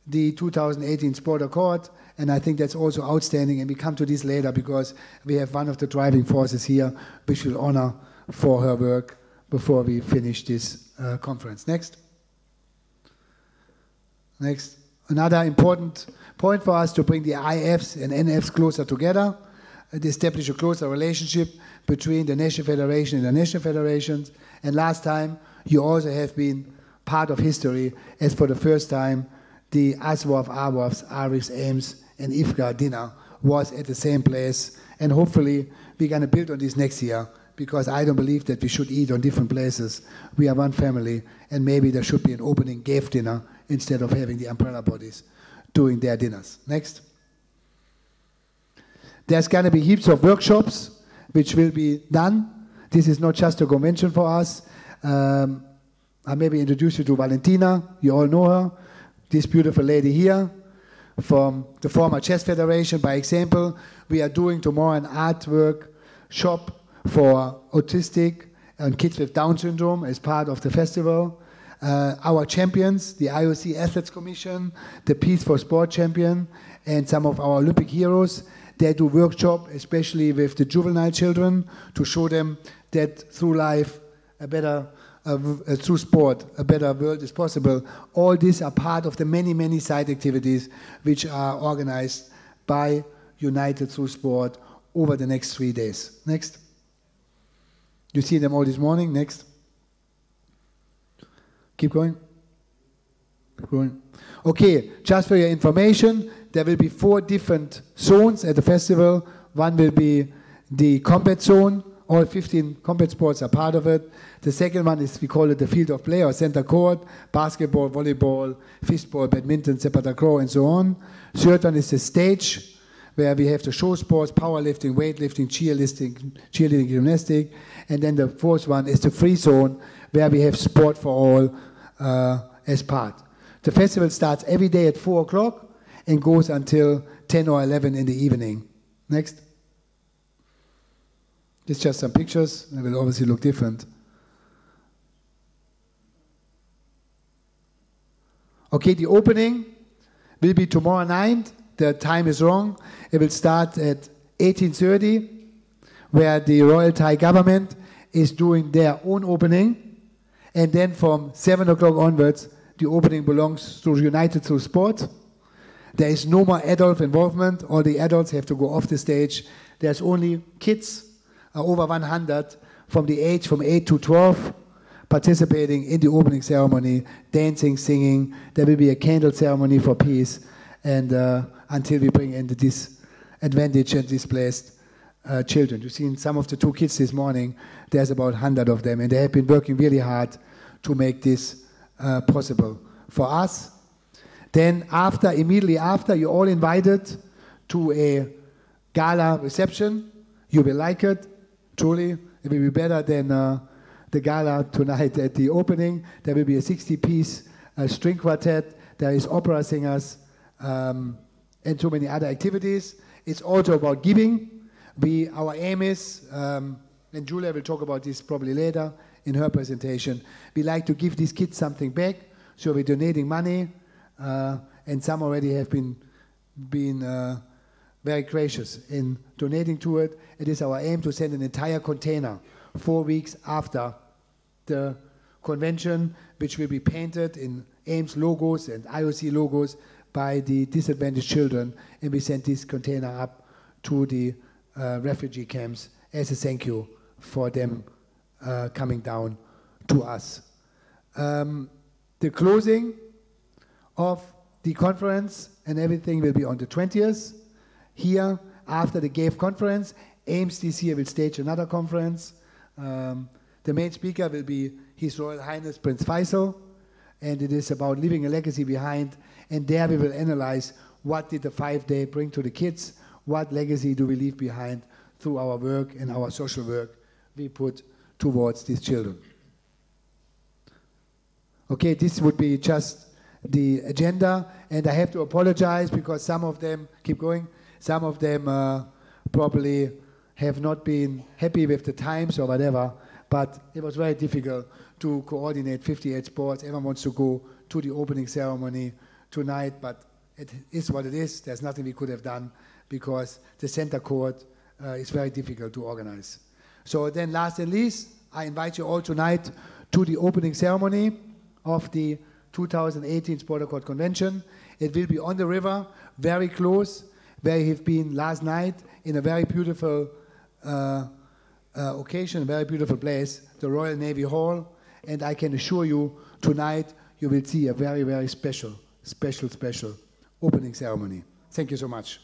A: the 2018 SportAccord, and I think that's also outstanding, and we come to this later because we have one of the driving forces here which we'll honor for her work before we finish this conference. Next. Next. Another important point for us to bring the IFs and NFs closer together, and establish a closer relationship between the National Federation and the national federations. And last time, you also have been part of history as for the first time, the ASWAF, AWAFs, ARIS, AIMS, and IFGA dinner was at the same place. And hopefully we're going to build on this next year, because I don't believe that we should eat on different places. We are one family, and maybe there should be an opening GAFE dinner instead of having the umbrella bodies doing their dinners. Next. There's going to be heaps of workshops which will be done. This is not just a convention for us. I maybe introduce you to Valentina. You all know her. This beautiful lady here from the former Chess Federation. By example, we are doing tomorrow an artwork shop for autistic and kids with Down syndrome as part of the festival. Our champions, the IOC Athletes Commission, the Peace for Sport champion, and some of our Olympic heroes, they do workshop, especially with the juvenile children, to show them that through life, through sport, a better world is possible. All these are part of the many, many side activities which are organized by United Through Sport over the next 3 days. Next. You see them all this morning. Next. Keep going. Keep going. Okay, just for your information, there will be 4 different zones at the festival. One will be the combat zone. All 15 combat sports are part of it. The second one is, we call it the field of play or center court, basketball, volleyball, fistball, badminton, SportAccord, and so on. Third one is the stage, where we have the show sports, powerlifting, weightlifting, cheerleading, gymnastic. And then the fourth one is the free zone, where we have sport for all as part. The festival starts every day at 4 o'clock and goes until 10 or 11 in the evening. Next. It's just some pictures. They will obviously look different. Okay, the opening will be tomorrow night. The time is wrong. It will start at 18:30, where the Royal Thai government is doing their own opening. And then from 7 o'clock onwards, the opening belongs to United Through Sport. There is no more adult involvement. All the adults have to go off the stage. There's only kids, over 100, from the age from 8 to 12, participating in the opening ceremony, dancing, singing. There will be a candle ceremony for peace, and until we bring in the disadvantaged and displaced children. You've seen some of the 2 kids this morning. There's about 100 of them, and they have been working really hard to make this possible for us. Then immediately after, you're all invited to a gala reception. You will like it, truly. It will be better than the gala tonight at the opening. There will be a 60-piece string quartet. There is opera singers and so many other activities. It's also about giving. Our aim is, and Julia will talk about this probably later in her presentation, we like to give these kids something back. So we're donating money, and some already have been very gracious in donating to it. It is our aim to send an entire container 4 weeks after the convention, which will be painted in AIMS logos and IOC logos by the disadvantaged children, and we send this container up to the refugee camps as a thank you for them coming down to us. The closing of the conference and everything will be on the 20th. Here, after the GAFE conference, AIMS this year will stage another conference. The main speaker will be His Royal Highness Prince Faisal, and it is about leaving a legacy behind. And there we will analyze what did the 5-day bring to the kids, what legacy do we leave behind through our work and our social work we put towards these children. Okay, this would be just the agenda, and I have to apologize because some of them, keep going, some of them probably have not been happy with the times or whatever, but it was very difficult to coordinate 58 sports. Everyone wants to go to the opening ceremony tonight, but it is what it is. There's nothing we could have done because the center court is very difficult to organize. So then last and least, I invite you all tonight to the opening ceremony of the 2018 SportAccord Convention. It will be on the river, very close, where you have been last night in a very beautiful occasion, a very beautiful place, the Royal Navy Hall. And I can assure you, tonight you will see a very, very special opening ceremony. Thank you so much.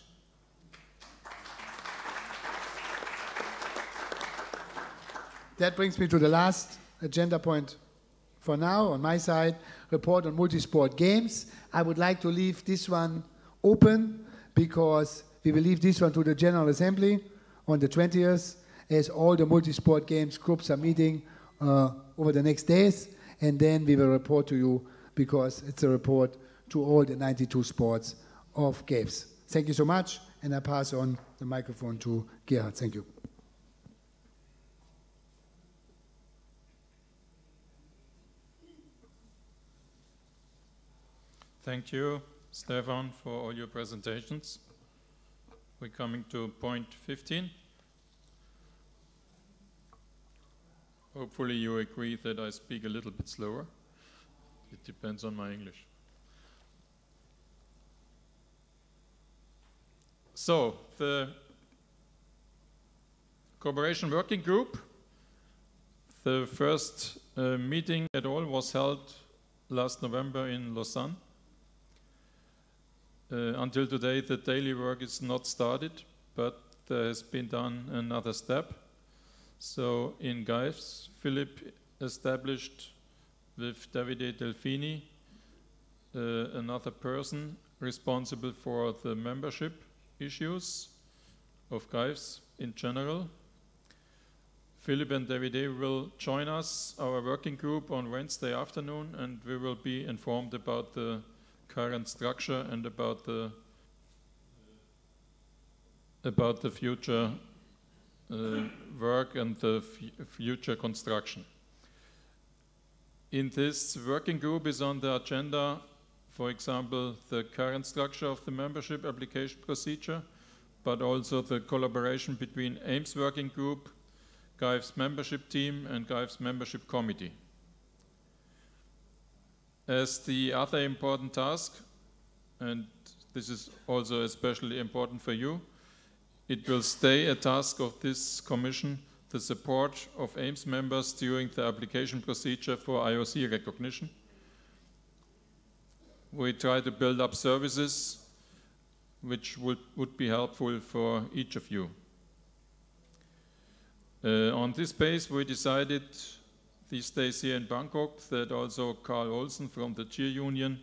A: That brings me to the last agenda point for now on my side, report on multi-sport games. I would like to leave this one open because we will leave this one to the General Assembly on the 20th, as all the multi-sport games groups are meeting over the next days, and then we will report to you because it's a report to all the 92 sports of games. Thank you so much, and I pass on the microphone to Gerhard. Thank you.
B: Thank you, Stefan, for all your presentations. We're coming to point 15. Hopefully you agree that I speak a little bit slower. It depends on my English. So, the Cooperation Working Group, the first meeting at all was held last November in Lausanne. Until today, the daily work is not started, but there has been done another step. So in GAIFS, Philip established with Davide Delfini another person responsible for the membership issues of GAIFS in general. Philip and Davide will join us, our working group, on Wednesday afternoon, and we will be informed about the current structure and about the future work and the future construction. In this working group is on the agenda, for example, the current structure of the membership application procedure, but also the collaboration between AIMS working group, GAIFS membership team, and GAIFS membership committee. As the other important task, and this is also especially important for you, it will stay a task of this commission, the support of AIMS members during the application procedure for IOC recognition. We try to build up services which would be helpful for each of you. On this base, we decided these days here in Bangkok that also Carl Olsen from the Cheer Union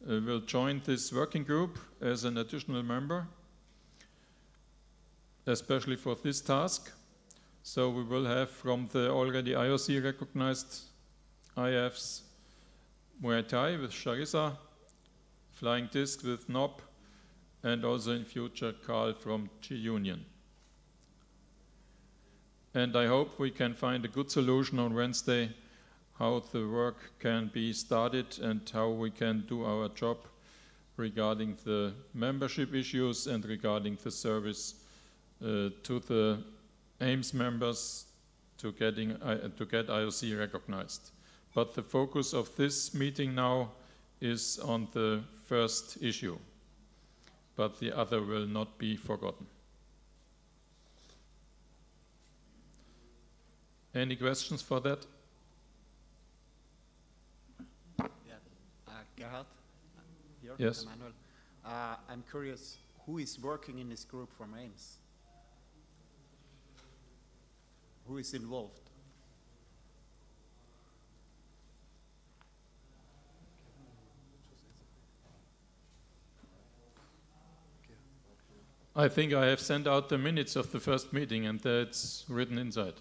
B: will join this working group as an additional member, especially for this task. So we will have from the already IOC recognized IFs Muay Thai with Sharissa, Flying Disc with Nob, and also in future Carl from G Union. And I hope we can find a good solution on Wednesday how the work can be started and how we can do our job regarding the membership issues and regarding the service to the AIMS members to get IOC recognized. But the focus of this meeting now is on the first issue, but the other will not be forgotten. Any questions for that?
F: Gerhard?
B: Yes.
F: Emmanuel. I'm curious, who is working in this group from AIMS? Who is involved?
B: I think I have sent out the minutes of the first meeting and that's written inside.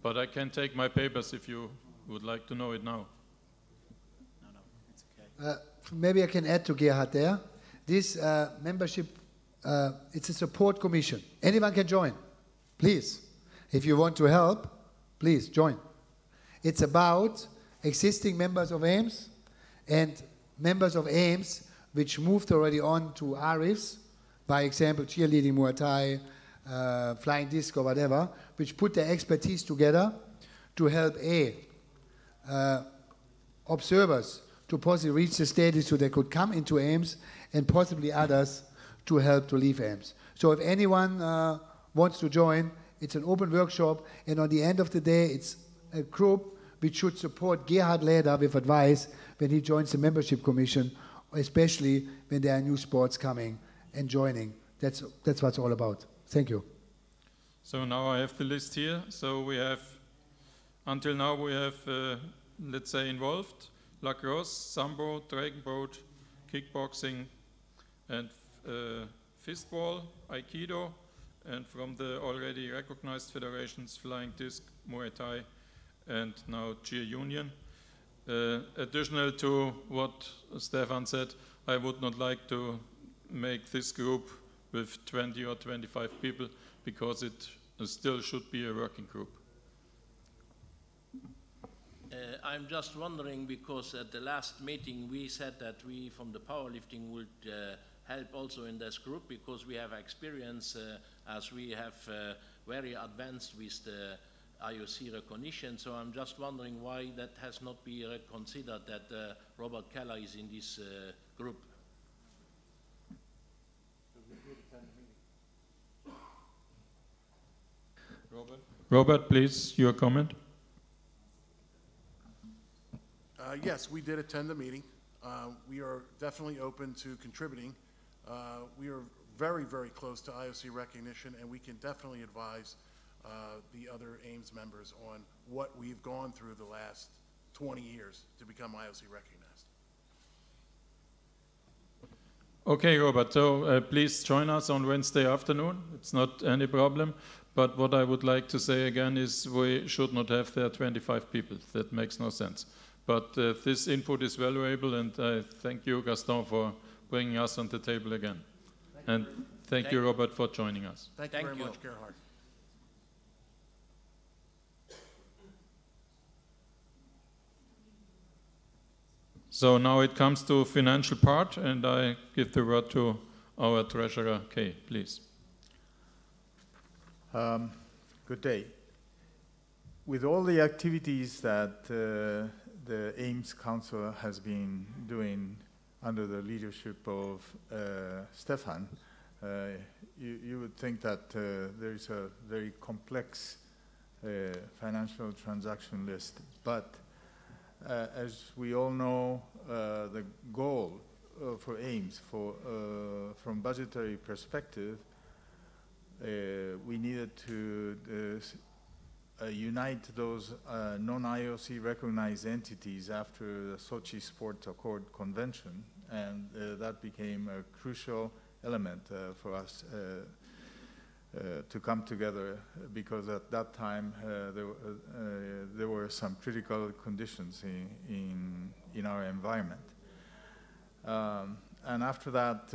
B: But I can take my papers if you would like to know it now.
F: No, it's okay.
A: Maybe I can add to Gerhard there. This membership, it's a support commission. Anyone can join, please. If you want to help, please join. It's about existing members of AIMS and members of AIMS which moved already on to RIFs, by example, cheerleading, Muay Thai, flying disc or whatever, which put their expertise together to help observers to possibly reach the status so they could come into AIMS and possibly others to help to leave AIMS. So if anyone wants to join, it's an open workshop, and on the end of the day, it's a group which should support Gerhard later with advice when he joins the membership commission, especially when there are new sports coming and joining. That's what it's all about. Thank you.
B: So now I have the list here. So we have, until now we have, let's say, involved lacrosse, sambo, dragon boat, kickboxing, and fistball, aikido, and from the already recognized federations, flying disc, Muay Thai, and now cheer union. Additional to what Stefan said, I would not like to make this group with 20 or 25 people because it still should be a working group.
E: I'm just wondering because at the last meeting we said that we from the powerlifting would help also in this group because we have experience as we have very advanced with the IOC recognition. So I'm just wondering why that has not been considered that Robert Keller is in this group.
B: Robert, please, your comment.
G: Yes, we did attend the meeting. We are definitely open to contributing. We are very, very close to IOC recognition, and we can definitely advise the other AIMS members on what we've gone through the last 20 years to become IOC recognized.
B: Okay, Robert, so please join us on Wednesday afternoon. It's not any problem. But what I would like to say again is we should not have there 25 people. That makes no sense. But this input is valuable, and I thank you, Gaston, for bringing us on the table again. And thank you, Robert, for joining us.
G: Thank you very much, Gerhard.
B: So now it comes to financial part, and I give the word to our treasurer, Kay, please.
H: Good day. With all the activities that the AIMS Council has been doing under the leadership of Stefan, you would think that there is a very complex financial transaction list. But as we all know, the goal for AIMS from budgetary perspective, we needed to unite those non-IOC recognized entities after the Sochi SportAccord convention, and that became a crucial element for us to come together, because at that time there were some critical conditions in our environment. And after that,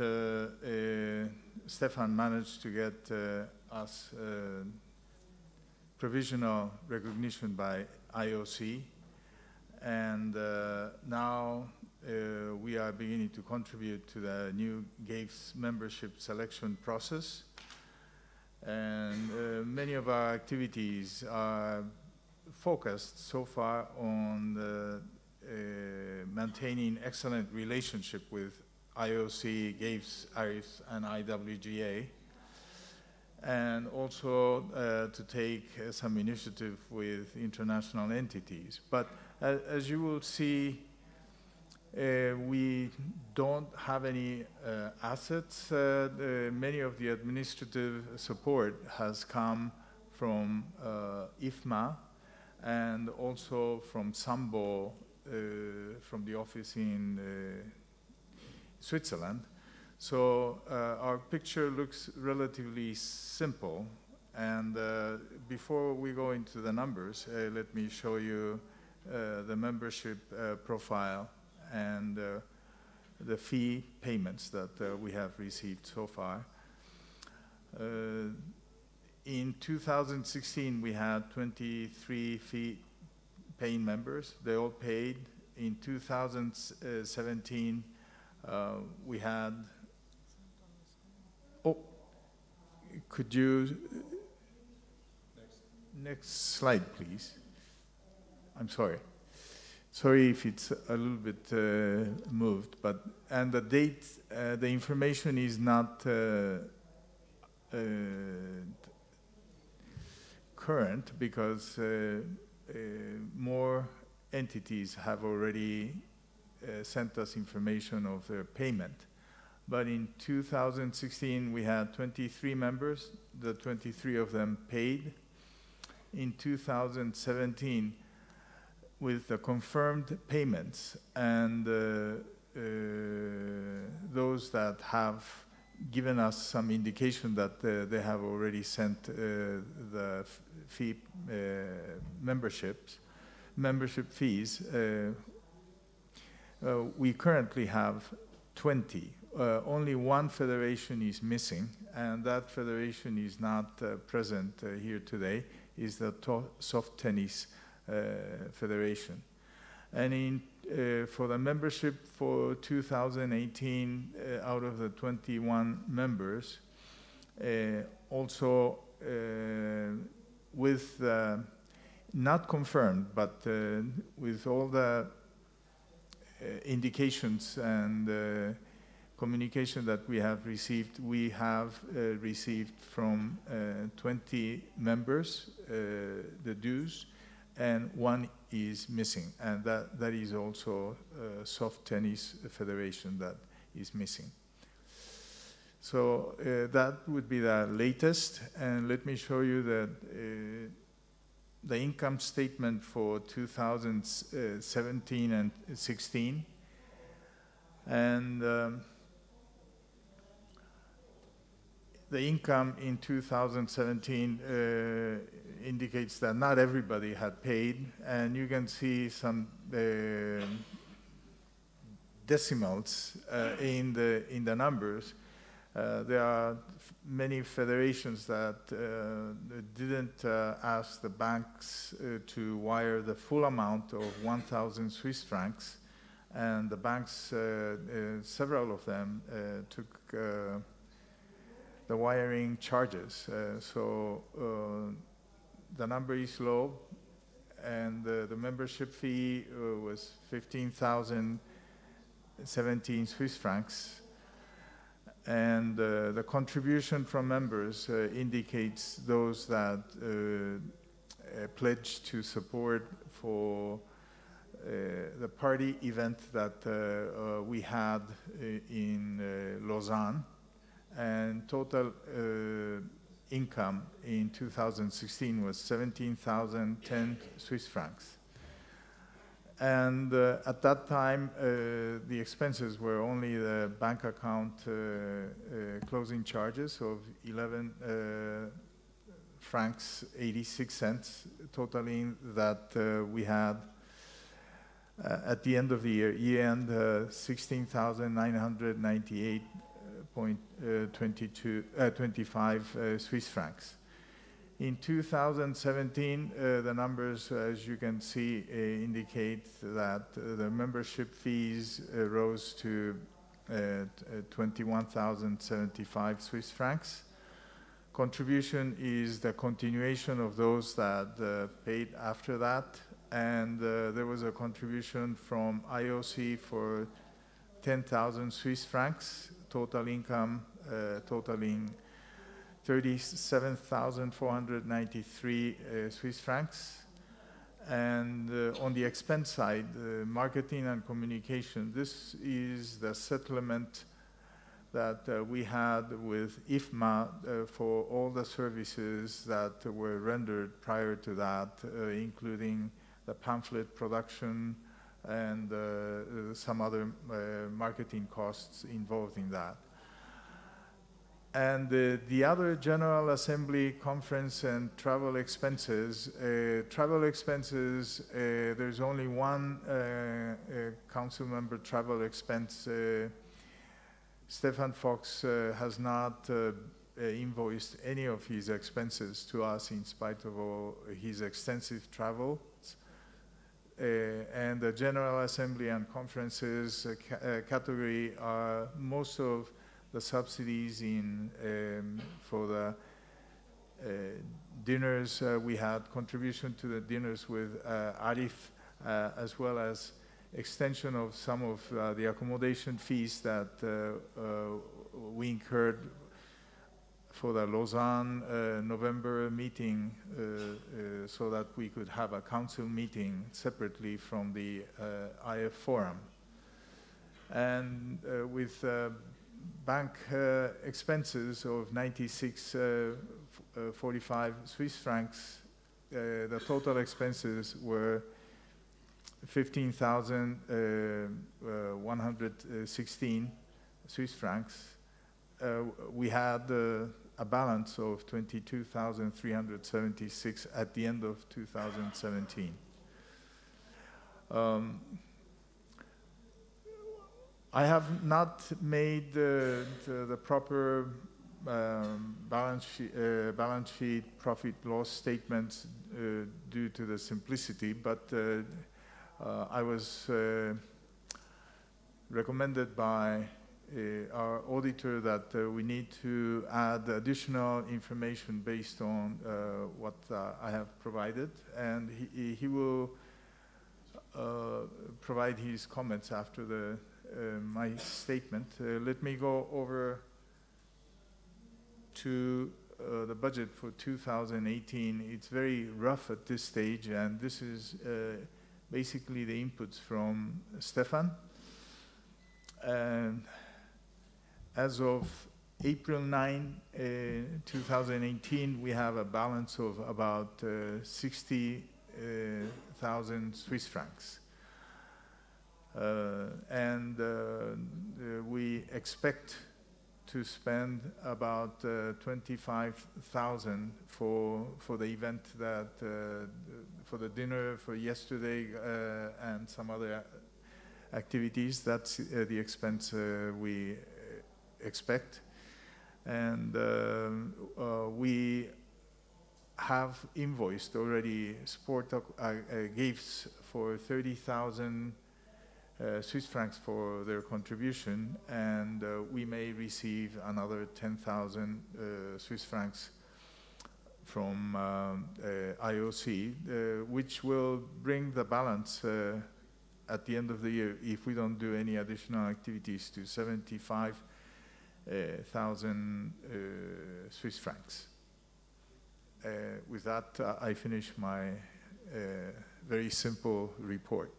H: Stefan managed to get us provisional recognition by IOC, and now we are beginning to contribute to the new GAFES membership selection process. And many of our activities are focused so far on maintaining excellent relationship with IOC, GAFES, ARIFs, and IWGA, and also to take some initiative with international entities. But as you will see, we don't have any assets. Many of the administrative support has come from IFMA and also from Sambo, from the office in Switzerland. So our picture looks relatively simple. And before we go into the numbers, let me show you the membership profile and the fee payments that we have received so far. In 2016, we had 23 fee-paying members. They all paid. In 2017, we had... Oh, could you... Next slide, please. I'm sorry. Sorry if it's a little bit moved, but and the date, the information is not current because more entities have already sent us information of their payment. But in 2016, we had 23 members. The 23 of them paid. In 2017, with the confirmed payments and those that have given us some indication that they have already sent the fee membership fees, we currently have 20. Only one federation is missing, and that federation is not present here today, is the soft tennis federation. And for the membership for 2018, out of the 21 members, also with not confirmed, but with all the indications and communication that we have received from 20 members the dues, and one is missing, and that is also a soft tennis federation that is missing. So that would be the latest, and let me show you that the income statement for 2017 and 16, and the income in 2017 indicates that not everybody had paid, and you can see some decimals in the numbers. There are many federations that didn't ask the banks to wire the full amount of 1,000 Swiss francs, and the banks, several of them, took the wiring charges. So the number is low, and the membership fee was 15,017 Swiss francs. And the contribution from members indicates those that pledged to support for the party event that we had in Lausanne. And total income in 2016 was 17,010 Swiss francs. And at that time, the expenses were only the bank account closing charges of 11 francs 86 cents, totaling that we had at the end of the year-end 16,998.25 Swiss francs. In 2017, the numbers, as you can see, indicate that the membership fees rose to 21,075 Swiss francs. Contribution is the continuation of those that paid after that, and there was a contribution from IOC for 10,000 Swiss francs, total income totaling 37,493 Swiss francs. And on the expense side, marketing and communication, this is the settlement that we had with IFMA for all the services that were rendered prior to that, including the pamphlet production and some other marketing costs involved in that. And the other General Assembly conference and travel expenses, there's only one council member travel expense. Stefan Fox has not invoiced any of his expenses to us in spite of all his extensive travels. And the General Assembly and conferences category are most of the subsidies in for the dinners. We had contribution to the dinners with Arif, as well as extension of some of the accommodation fees that we incurred for the Lausanne November meeting, so that we could have a council meeting separately from the IF forum. And with bank expenses of 96.45 Swiss francs. The total expenses were 15,116 Swiss francs. We had a balance of 22,376 at the end of 2017. I have not made the proper balance sheet profit loss statements due to the simplicity, but I was recommended by our auditor that we need to add additional information based on what I have provided, and he will provide his comments after my statement. Let me go over to the budget for 2018. It's very rough at this stage, and this is basically the inputs from Stefan. And as of April 9, 2018, we have a balance of about 60,000 Swiss francs. We expect to spend about 25,000 for the event that for the dinner for yesterday and some other activities. That's the expense we expect, and we have invoiced already SportAccord gifts for 30,000 Swiss francs for their contribution, and we may receive another 10,000 Swiss francs from IOC, which will bring the balance at the end of the year, if we don't do any additional activities, to 75,000 Swiss francs. With that, I finish my very simple report.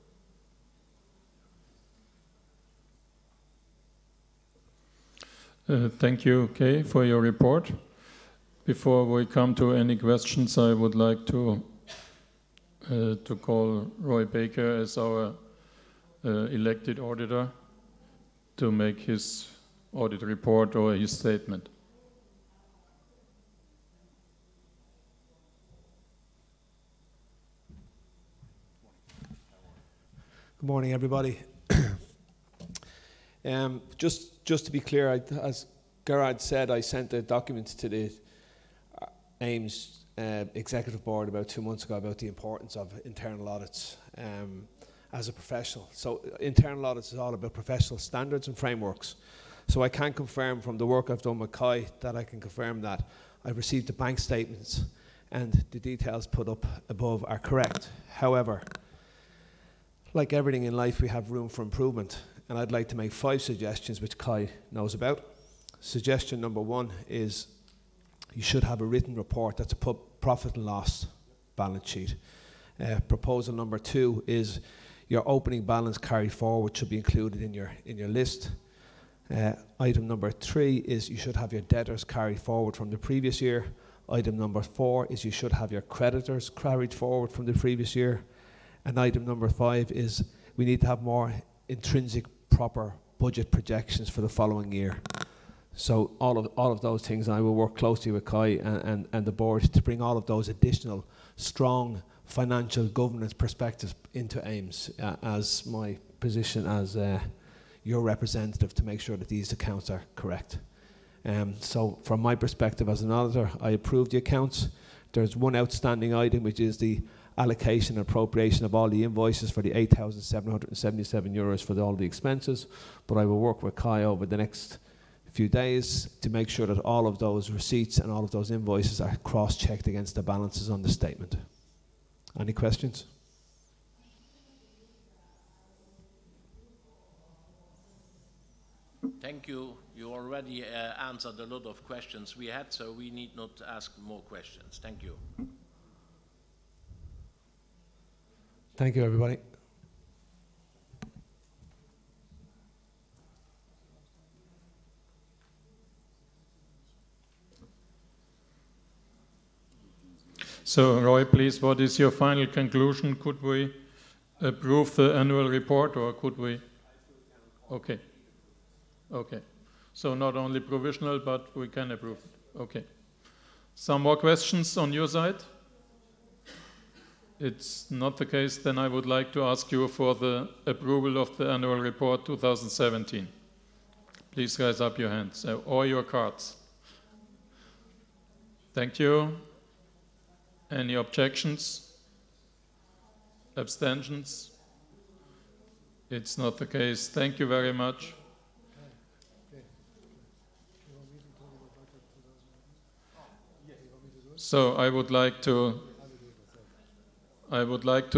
B: Thank you, Kay, for your report. Before we come to any questions, I would like to call Roy Baker as our elected auditor to make his audit report or his statement.
I: Good morning, everybody. Just to be clear, as Gerard said, I sent the documents to the AIMS Executive Board about 2 months ago about the importance of internal audits as a professional. So internal audits is all about professional standards and frameworks. So I can confirm from the work I've done with Kai that I can confirm that I've received the bank statements and the details put up above are correct. However, like everything in life, we have room for improvement, and I'd like to make 5 suggestions which Kai knows about. Suggestion number 1 is you should have a written report that's a profit and loss balance sheet. Proposal number 2 is your opening balance carry forward should be included in your list. Item number 3 is you should have your debtors carried forward from the previous year. Item number 4 is you should have your creditors carried forward from the previous year. And item number 5 is we need to have more intrinsic proper budget projections for the following year. So all of those things, I will work closely with Kai and the board to bring all of those additional strong financial governance perspectives into AIMS as my position as your representative to make sure that these accounts are correct. So from my perspective as an auditor, I approve the accounts. There's one outstanding item, which is the allocation and appropriation of all the invoices for the €8,777 for all the expenses, but I will work with Kai over the next few days to make sure that all of those receipts and all of those invoices are cross-checked against the balances on the statement. Any questions?
E: Thank you. You already answered a lot of questions we had, so we need not ask more questions. Thank you.
I: Thank you, everybody.
B: So, Roy, please, what is your final conclusion? Could we approve the annual report, or could we? Okay. Okay. So not only provisional, but we can approve. Okay. Some more questions on your side? It's not the case, then I would like to ask you for the approval of the annual report 2017. Please raise up your hands or your cards. Thank you. Any objections? Abstentions? It's not the case. Thank you very much. So I would like to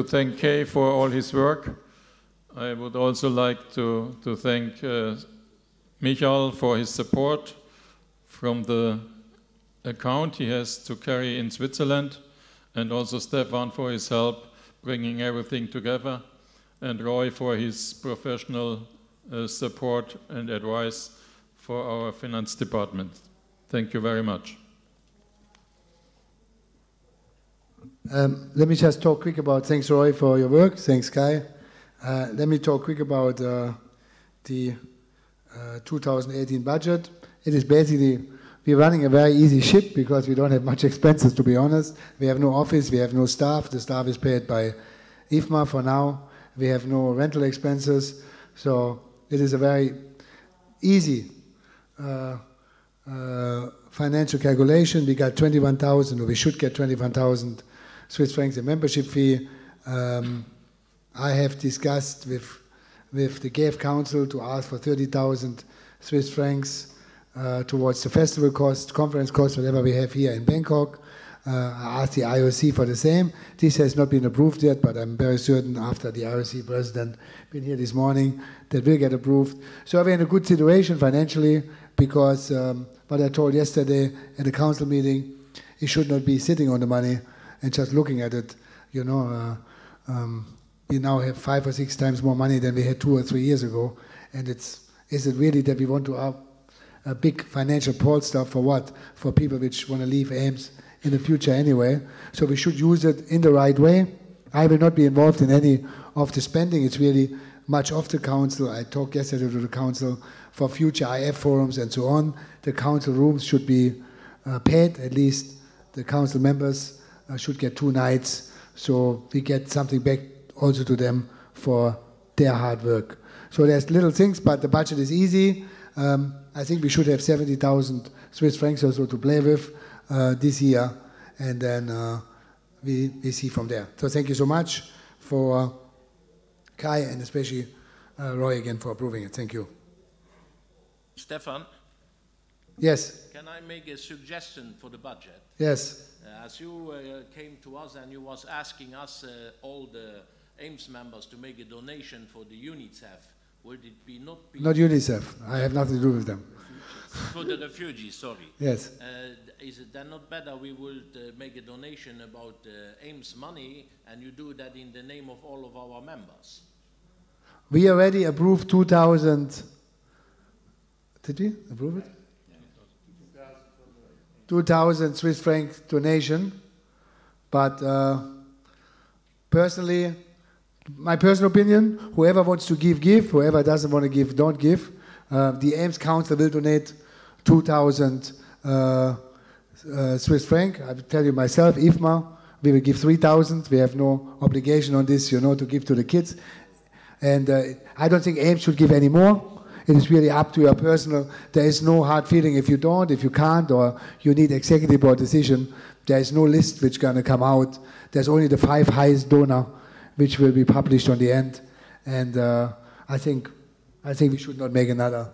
B: thank Kay for all his work. I would also like to thank Michael for his support from the account he has to carry in Switzerland, and also Stefan for his help bringing everything together, and Roy for his professional support and advice for our finance department. Thank you very much.
A: Let me just talk quick about, thanks Roy for your work, thanks Kai. Let me talk quick about the 2018 budget. It is basically, we're running a very easy ship because we don't have much expenses, to be honest. We have no office, we have no staff. The staff is paid by IFMA for now. We have no rental expenses. So it is a very easy financial calculation. We got 21,000, or we should get 21,000 Swiss francs in membership fee. I have discussed with the GAF Council to ask for 30,000 Swiss francs towards the festival cost, conference cost, whatever we have here in Bangkok. I asked the IOC for the same. This has not been approved yet, but I'm very certain after the IOC president been here this morning that will get approved. So we're in a good situation financially because what I told yesterday at the council meeting, it should not be sitting on the money and just looking at it. You know, we now have 5 or 6 times more money than we had 2 or 3 years ago. And is it really that we want to have a big financial polster for what? For people which want to leave AIMS in the future anyway. So we should use it in the right way. I will not be involved in any of the spending. It's really much of the council. I talked yesterday to the council for future IF forums and so on. The council rooms should be paid. At least the council members should get 2 nights. So we get something back also to them for their hard work. So there's little things, but the budget is easy. I think we should have 70,000 Swiss francs or so to play with this year, and then we see from there. So thank you so much for Kai and especially Roy again for approving it. Thank you.
E: Stefan?
A: Yes.
E: Can I make a suggestion for the budget?
A: Yes.
E: As you came to us and you was asking us, all the AIMS members, to make a donation for the UNICEF, would it be not...
A: Not UNICEF. I have nothing to do with them.
E: For the refugees, sorry.
A: Yes.
E: Is it then not better we would make a donation about AIMS money, and you do that in the name of all of our members?
A: We already approved 2,000. Did we approve it? 2,000 Swiss franc donation. But personally, my personal opinion, whoever wants to give, give. Whoever doesn't want to give, don't give. The AIMS Council will donate 2,000 Swiss franc. I will tell you myself, IFMA, we will give 3,000. We have no obligation on this, you know, to give to the kids. And I don't think AIMS should give any more. It is really up to your personal. There is no hard feeling if you don't, if you can't, or you need executive board decision. There is no list which is going to come out. There's only the 5 highest donor, which will be published on the end. And I think we should not make another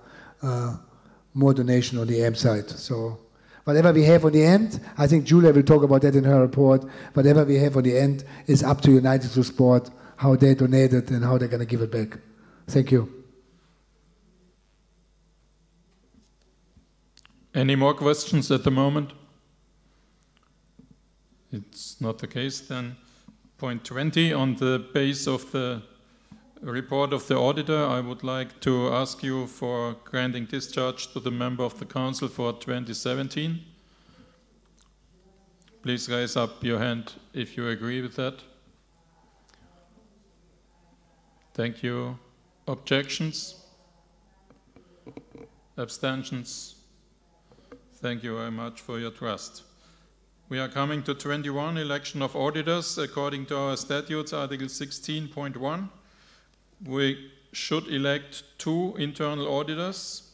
A: more donation on the AIM side. So whatever we have on the end, I think Julia will talk about that in her report. Whatever we have on the end is up to United to Sport, how they donated and how they're going to give it back. Thank you.
B: Any more questions at the moment? It's not the case then. Point 20, on the base of the report of the auditor, I would like to ask you for granting discharge to the member of the council for 2017. Please raise up your hand if you agree with that. Thank you. Objections? Abstentions? Thank you very much for your trust. We are coming to 21, election of auditors. According to our statutes, Article 16.1, we should elect 2 internal auditors.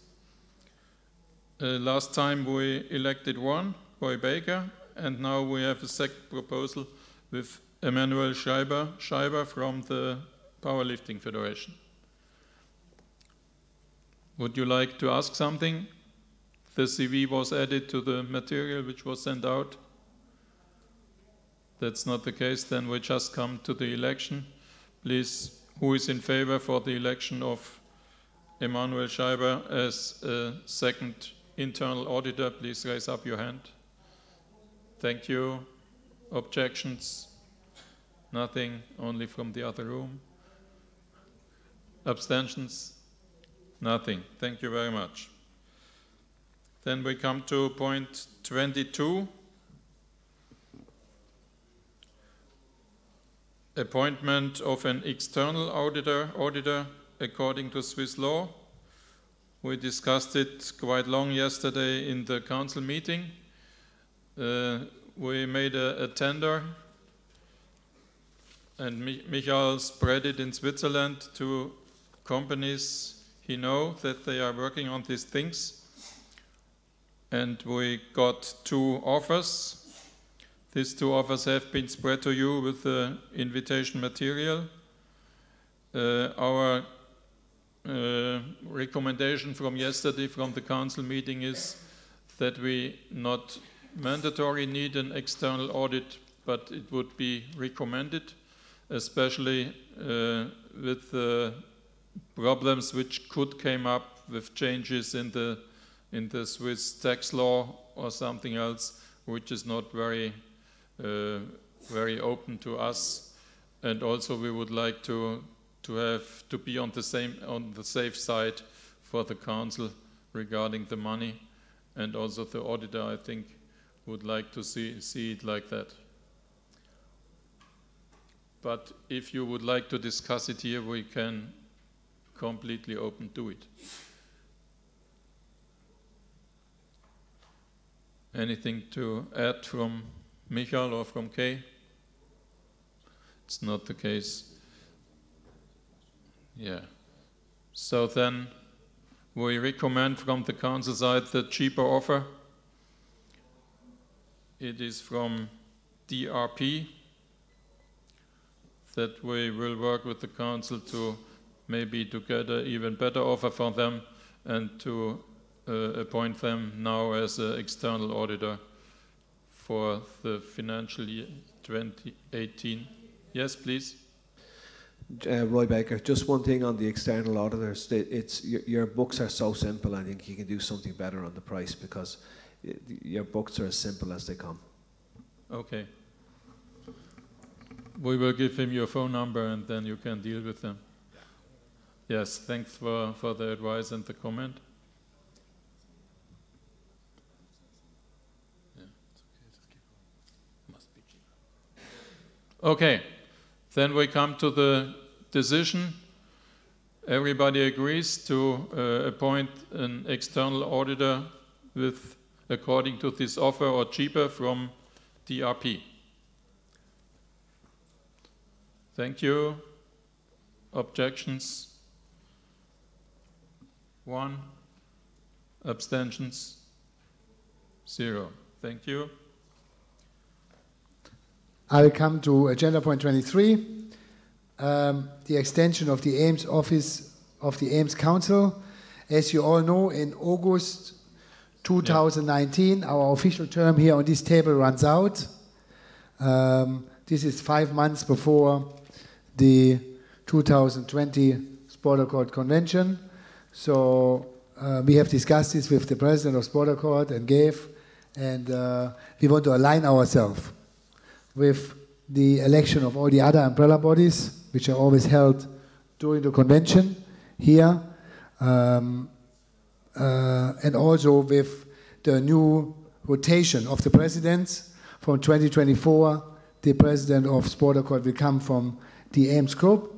B: Last time we elected 1, Roy Baker, and now we have a second proposal with Emanuel Schreiber from the Powerlifting Federation. Would you like to ask something? The CV was added to the material which was sent out. That's not the case, then we just come to the election. Please, who is in favor for the election of Emanuel Schreiber as a second internal auditor? Please raise up your hand. Thank you. Objections? Nothing, only from the other room. Abstentions? Nothing. Thank you very much. Then we come to point 22. Appointment of an external auditor according to Swiss law. We discussed it quite long yesterday in the council meeting. We made a tender, and Michael spread it in Switzerland to companies he knows that they are working on these things. And we got 2 offers. These 2 offers have been spread to you with the invitation material. Our recommendation from yesterday from the council meeting is that we not mandatory need an external audit, but it would be recommended, especially with the problems which could come up with changes in the Swiss tax law or something else, which is not very open to us. And also we would like to be on the safe side for the council regarding the money, and also the auditor, I think, would like to see it like that. But if you would like to discuss it here, we can completely open to it. Anything to add from Michael or from Kay? It's not the case. Yeah. So then we recommend from the council side the cheaper offer. It is from DRP, that we will work with the council to maybe to get an even better offer for them and to appoint them now as an external auditor for the financial year 2018. Yes, please.
I: Roy Baker, just one thing on the external auditors. Your books are so simple. I think you can do something better on the price, because your books are as simple as they come.
B: Okay. We will give him your phone number and then you can deal with them. Yes, thanks for the advice and the comment. Yeah, it's okay, just keep going. Must be cheaper. Okay, then we come to the decision. Everybody agrees to appoint an external auditor with, according to this offer, or cheaper from DRP. Thank you. Objections? 1. Abstentions? 0. Thank you.
A: I will come to agenda point 23, the extension of the Ames office of the Ames Council. As you all know, in August 2019, our official term here on this table runs out. This is 5 months before the 2020 SportAccord convention. So we have discussed this with the president of SportAccord and GAVE, and we want to align ourselves with the election of all the other umbrella bodies, which are always held during the convention here, and also with the new rotation of the presidents From 2024, the president of SportAccord will come from the Ames group.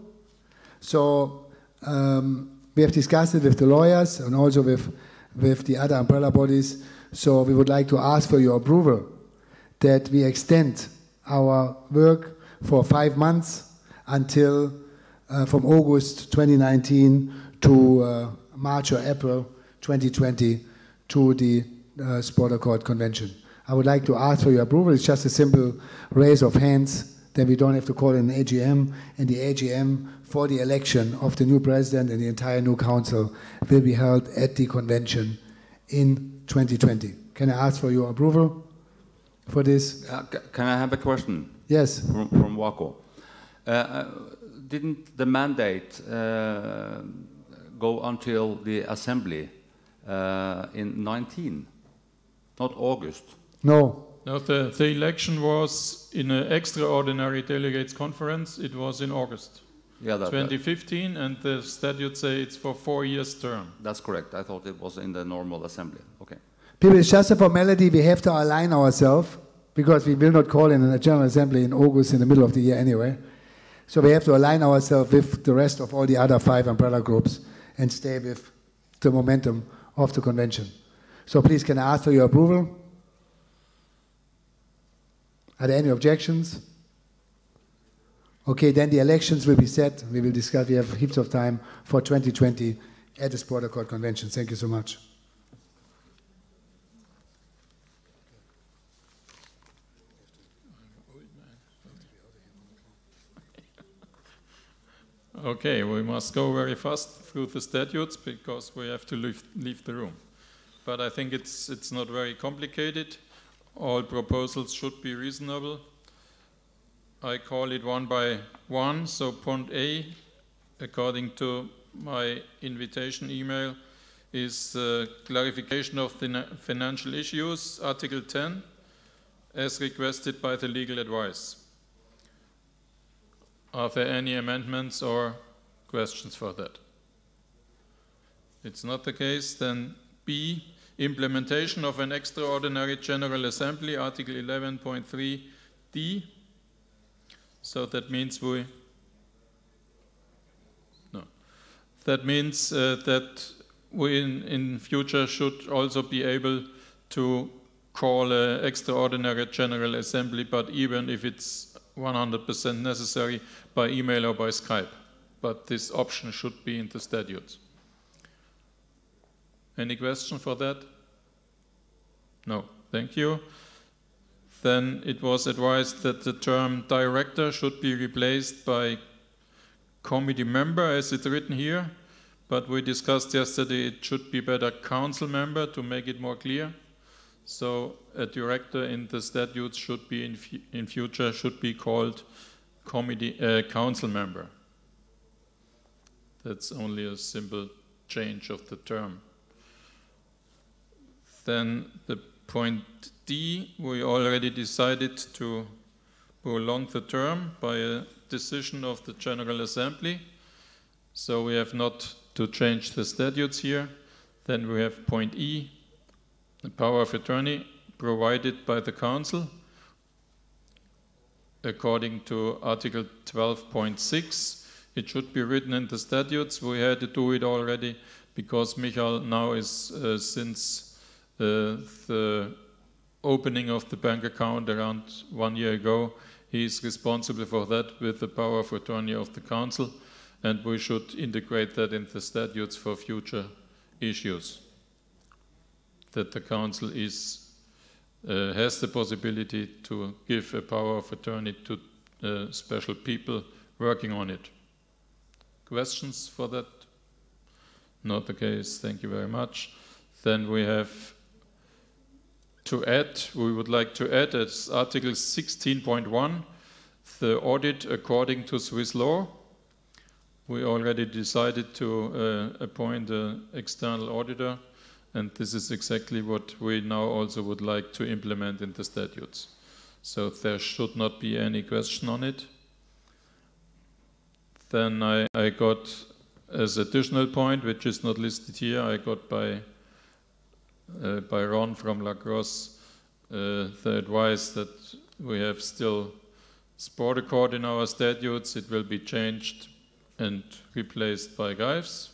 A: So we have discussed it with the lawyers and also with the other umbrella bodies. So we would like to ask for your approval that we extend our work for 5 months until from August 2019 to March or April 2020 to the SportAccord convention. I would like to ask for your approval. It's just a simple raise of hands, then we don't have to call an AGM, and the AGM for the election of the new president and the entire new council will be held at the convention in 2020. Can I ask for your approval for this?
J: Can I have a question?
A: Yes.
J: From Waco. Didn't the mandate go until the assembly in 19, not August?
A: No.
B: No, the election was in an extraordinary delegates conference. It was in August 2015, and the statutes say it's for 4 years term.
J: That's correct. I thought it was in the normal assembly. Okay.
A: People, it's just a formality. We have to align ourselves because we will not call in a general assembly in August in the middle of the year anyway. So we have to align ourselves with the rest of all the other 5 umbrella groups and stay with the momentum of the convention. So please, can I ask for your approval? Are there any objections? Okay, then the elections will be set. We will discuss. We have heaps of time for 2020 at the SportAccord convention. Thank you so much.
B: Okay, we must go very fast through the statutes because we have to leave the room. But I think it's not very complicated. All proposals should be reasonable. I call it one by one. So point A, according to my invitation email, is clarification of the financial issues, Article 10, as requested by the legal advice. Are there any amendments or questions for that? It's not the case. Then B, implementation of an extraordinary General Assembly, Article 11.3d. So that means that we in future should also be able to call an extraordinary General Assembly, but even if it's 100% necessary, by email or by Skype. But this option should be in the statutes. Any question for that? No, thank you. Then it was advised that the term director should be replaced by committee member, as it's written here. But we discussed yesterday it should be better council member to make it more clear. So a director in the statutes should be in future should be called council member. That's only a simple change of the term. Then the point D, we already decided to prolong the term by a decision of the General Assembly. So we have not to change the statutes here. Then we have point E, the power of attorney provided by the Council according to Article 12.6. It should be written in the statutes. We had to do it already because Michael now is, since the opening of the bank account around 1 year ago, he is responsible for that with the power of attorney of the Council, and we should integrate that in the statutes for future issues. That the Council has the possibility to give a power of attorney to special people working on it. Questions for that? Not the case. Thank you very much. Then we have to add, we would like to add as Article 16.1, the audit according to Swiss law. We already decided to appoint an external auditor, and this is exactly what we now also would like to implement in the statutes. So there should not be any question on it. Then I got, as additional point, which is not listed here, I got by Ron from Lacrosse the advice that we have still SportAccord in our statutes. It will be changed and replaced by GIVES.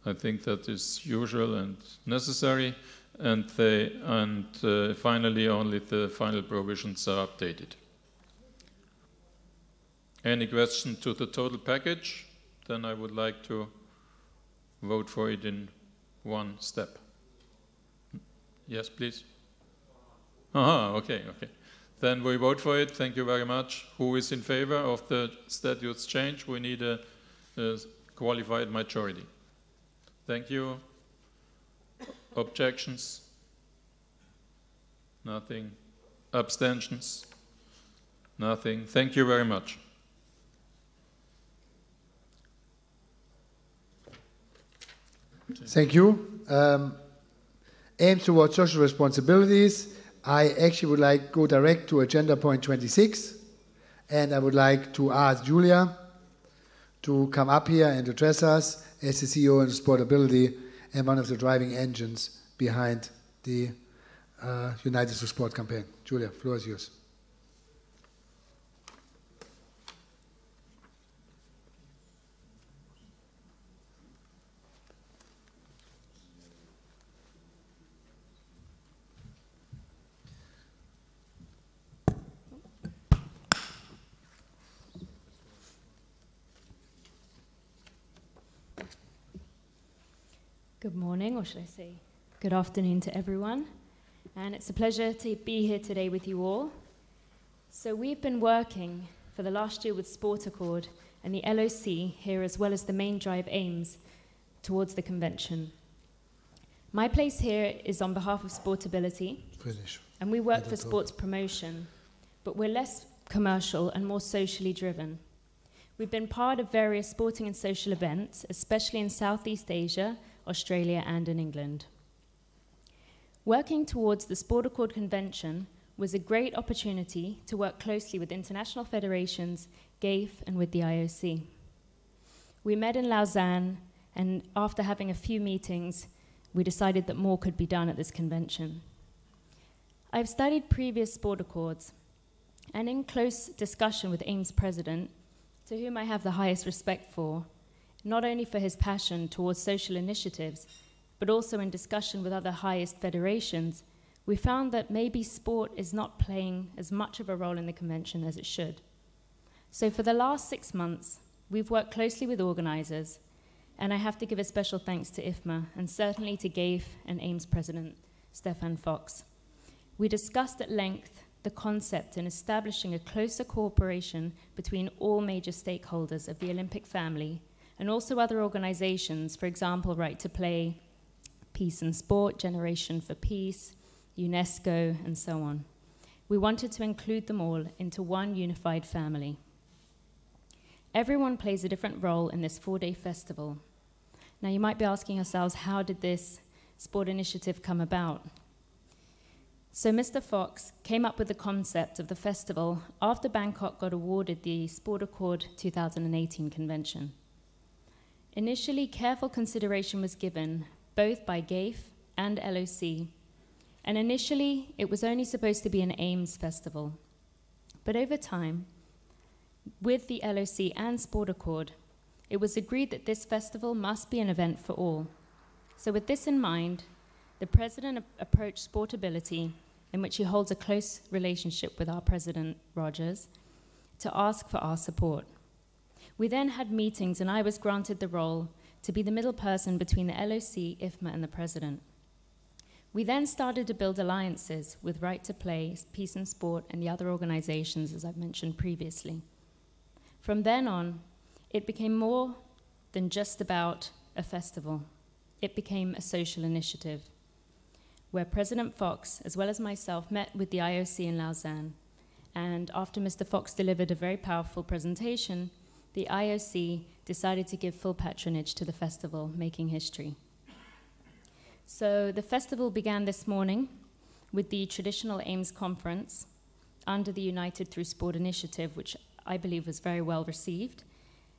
B: I think that is usual and necessary. And finally, only the final provisions are updated. Any question to the total package? Then I would like to vote for it in one step. Yes, please. Okay. Then we vote for it. Thank you very much. Who is in favor of the statutes change? We need a qualified majority. Thank you. Objections? Nothing. Abstentions? Nothing. Thank you very much.
A: Thank you. Aims towards social responsibilities. I actually would like to go direct to agenda point 26, and I would like to ask Julia to come up here and address us as the CEO and Sportability and one of the driving engines behind the United to Sport campaign. Julia, floor is yours.
K: Good morning, or should I say good afternoon to everyone. And it's a pleasure to be here today with you all. So we've been working for the last year with SportAccord and the LOC here, as well as the main drive aims towards the convention. My place here is on behalf of Sportability, and we work for sports promotion, but we're less commercial and more socially driven. We've been part of various sporting and social events, especially in Southeast Asia, Australia, and in England. Working towards the SportAccord convention was a great opportunity to work closely with international federations, GAIF, and with the IOC. We met in Lausanne, and after having a few meetings, we decided that more could be done at this convention. I've studied previous SportAccords, and in close discussion with AIM's president, to whom I have the highest respect for, not only for his passion towards social initiatives, but also in discussion with other highest federations, we found that maybe sport is not playing as much of a role in the convention as it should. So for the last 6 months, we've worked closely with organizers, and I have to give a special thanks to IFMA, and certainly to GAIF and AIM's president, Stefan Fox. We discussed at length the concept in establishing a closer cooperation between all major stakeholders of the Olympic family, and also other organizations, for example, Right to Play, Peace and Sport, Generation for Peace, UNESCO, and so on. We wanted to include them all into one unified family. Everyone plays a different role in this 4-day festival. Now you might be asking yourselves, how did this sport initiative come about? So Mr. Fox came up with the concept of the festival after Bangkok got awarded the SportAccord 2018 convention. Initially, careful consideration was given, both by GAIF and LOC, and initially it was only supposed to be an AIMS festival. But over time, with the LOC and SportAccord, it was agreed that this festival must be an event for all. So with this in mind, the president approached Sportability, in which he holds a close relationship with our president, Rogers, to ask for our support. We then had meetings, and I was granted the role to be the middle person between the LOC, IFMA, and the president. We then started to build alliances with Right to Play, Peace and Sport, and the other organizations, as I've mentioned previously. From then on, it became more than just about a festival. It became a social initiative, where President Fox, as well as myself, met with the IOC in Lausanne. And after Mr. Fox delivered a very powerful presentation, the IOC decided to give full patronage to the festival, making history. So the festival began this morning with the traditional AIMS conference under the United Through Sport initiative, which I believe was very well received.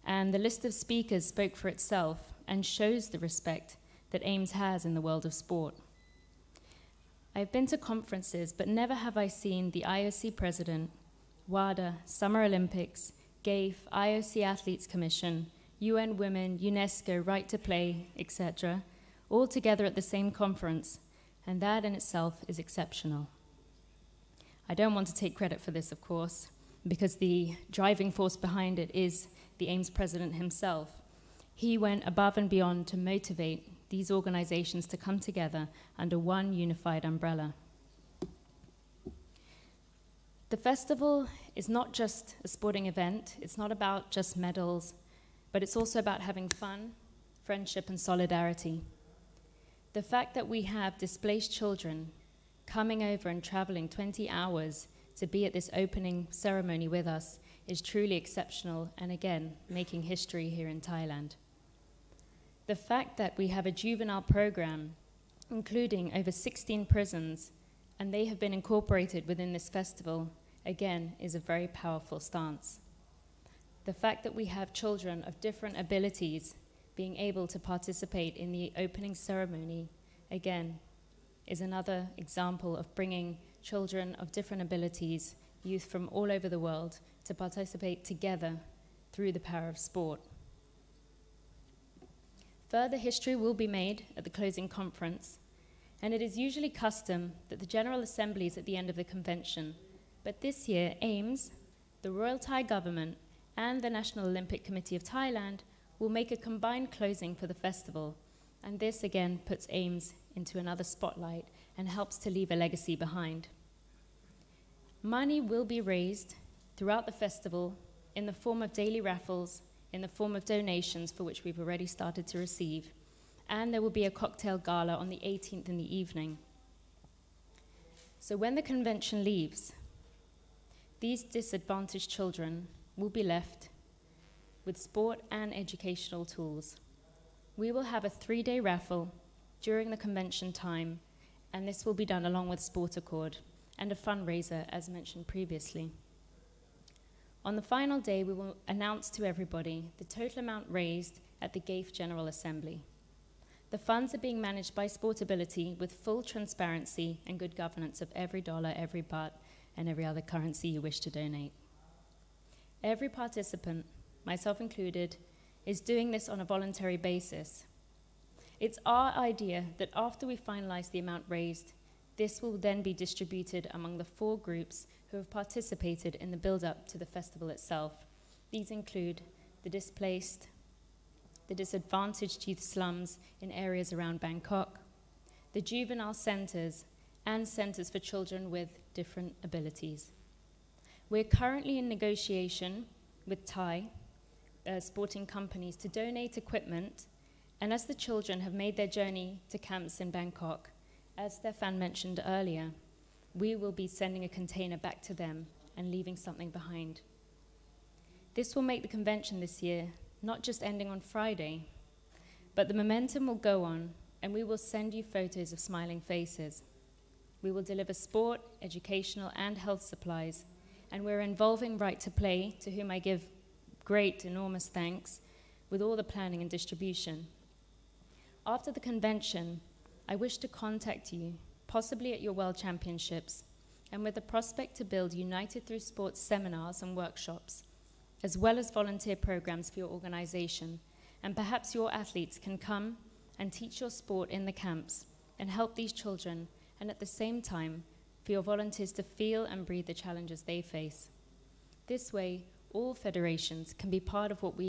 K: And the list of speakers spoke for itself and shows the respect that AIMS has in the world of sport. I've been to conferences, but never have I seen the IOC President, WADA, Summer Olympics, GAIF, IOC Athletes Commission, UN Women, UNESCO, Right to Play, etc., all together at the same conference, and that in itself is exceptional. I don't want to take credit for this, of course, because the driving force behind it is the AIMS president himself. He went above and beyond to motivate these organizations to come together under one unified umbrella. The festival is not just a sporting event, it's not about just medals, but it's also about having fun, friendship, and solidarity. The fact that we have displaced children coming over and traveling 20 hours to be at this opening ceremony with us is truly exceptional, and again, making history here in Thailand. The fact that we have a juvenile program, including over 16 prisons, and they have been incorporated within this festival, again, is a very powerful stance. The fact that we have children of different abilities being able to participate in the opening ceremony, again, is another example of bringing children of different abilities, youth from all over the world, to participate together through the power of sport. Further history will be made at the closing conference, and it is usually custom that the General Assembly is at the end of the convention. But this year, AIMS, the Royal Thai Government, and the National Olympic Committee of Thailand will make a combined closing for the festival, and this again puts AIMS into another spotlight and helps to leave a legacy behind. Money will be raised throughout the festival in the form of daily raffles, in the form of donations for which we've already started to receive, and there will be a cocktail gala on the 18th in the evening. So when the convention leaves, these disadvantaged children will be left with sport and educational tools. We will have a 3-day raffle during the convention time, and this will be done along with SportAccord and a fundraiser, as mentioned previously. On the final day, we will announce to everybody the total amount raised at the GAIF General Assembly. The funds are being managed by Sportability with full transparency and good governance of every dollar, every baht, and every other currency you wish to donate. Every participant, myself included, is doing this on a voluntary basis. It's our idea that after we finalize the amount raised, this will then be distributed among the 4 groups who have participated in the build-up to the festival itself. These include the displaced, the disadvantaged youth slums in areas around Bangkok, the juvenile centers, and centers for children with different abilities. We're currently in negotiation with Thai sporting companies to donate equipment, and as the children have made their journey to camps in Bangkok, as Stefan mentioned earlier, we will be sending a container back to them and leaving something behind. This will make the convention this year not just ending on Friday, but the momentum will go on, and we will send you photos of smiling faces. We will deliver sport, educational, and health supplies, and we're involving Right to Play, to whom I give great, enormous thanks, with all the planning and distribution. After the convention, I wish to contact you, possibly at your World Championships, and with the prospect to build United Through Sports seminars and workshops, as well as volunteer programs for your organization, and perhaps your athletes can come and teach your sport in the camps and help these children, and at the same time, for your volunteers to feel and breathe the challenges they face. This way, all federations can be part of what we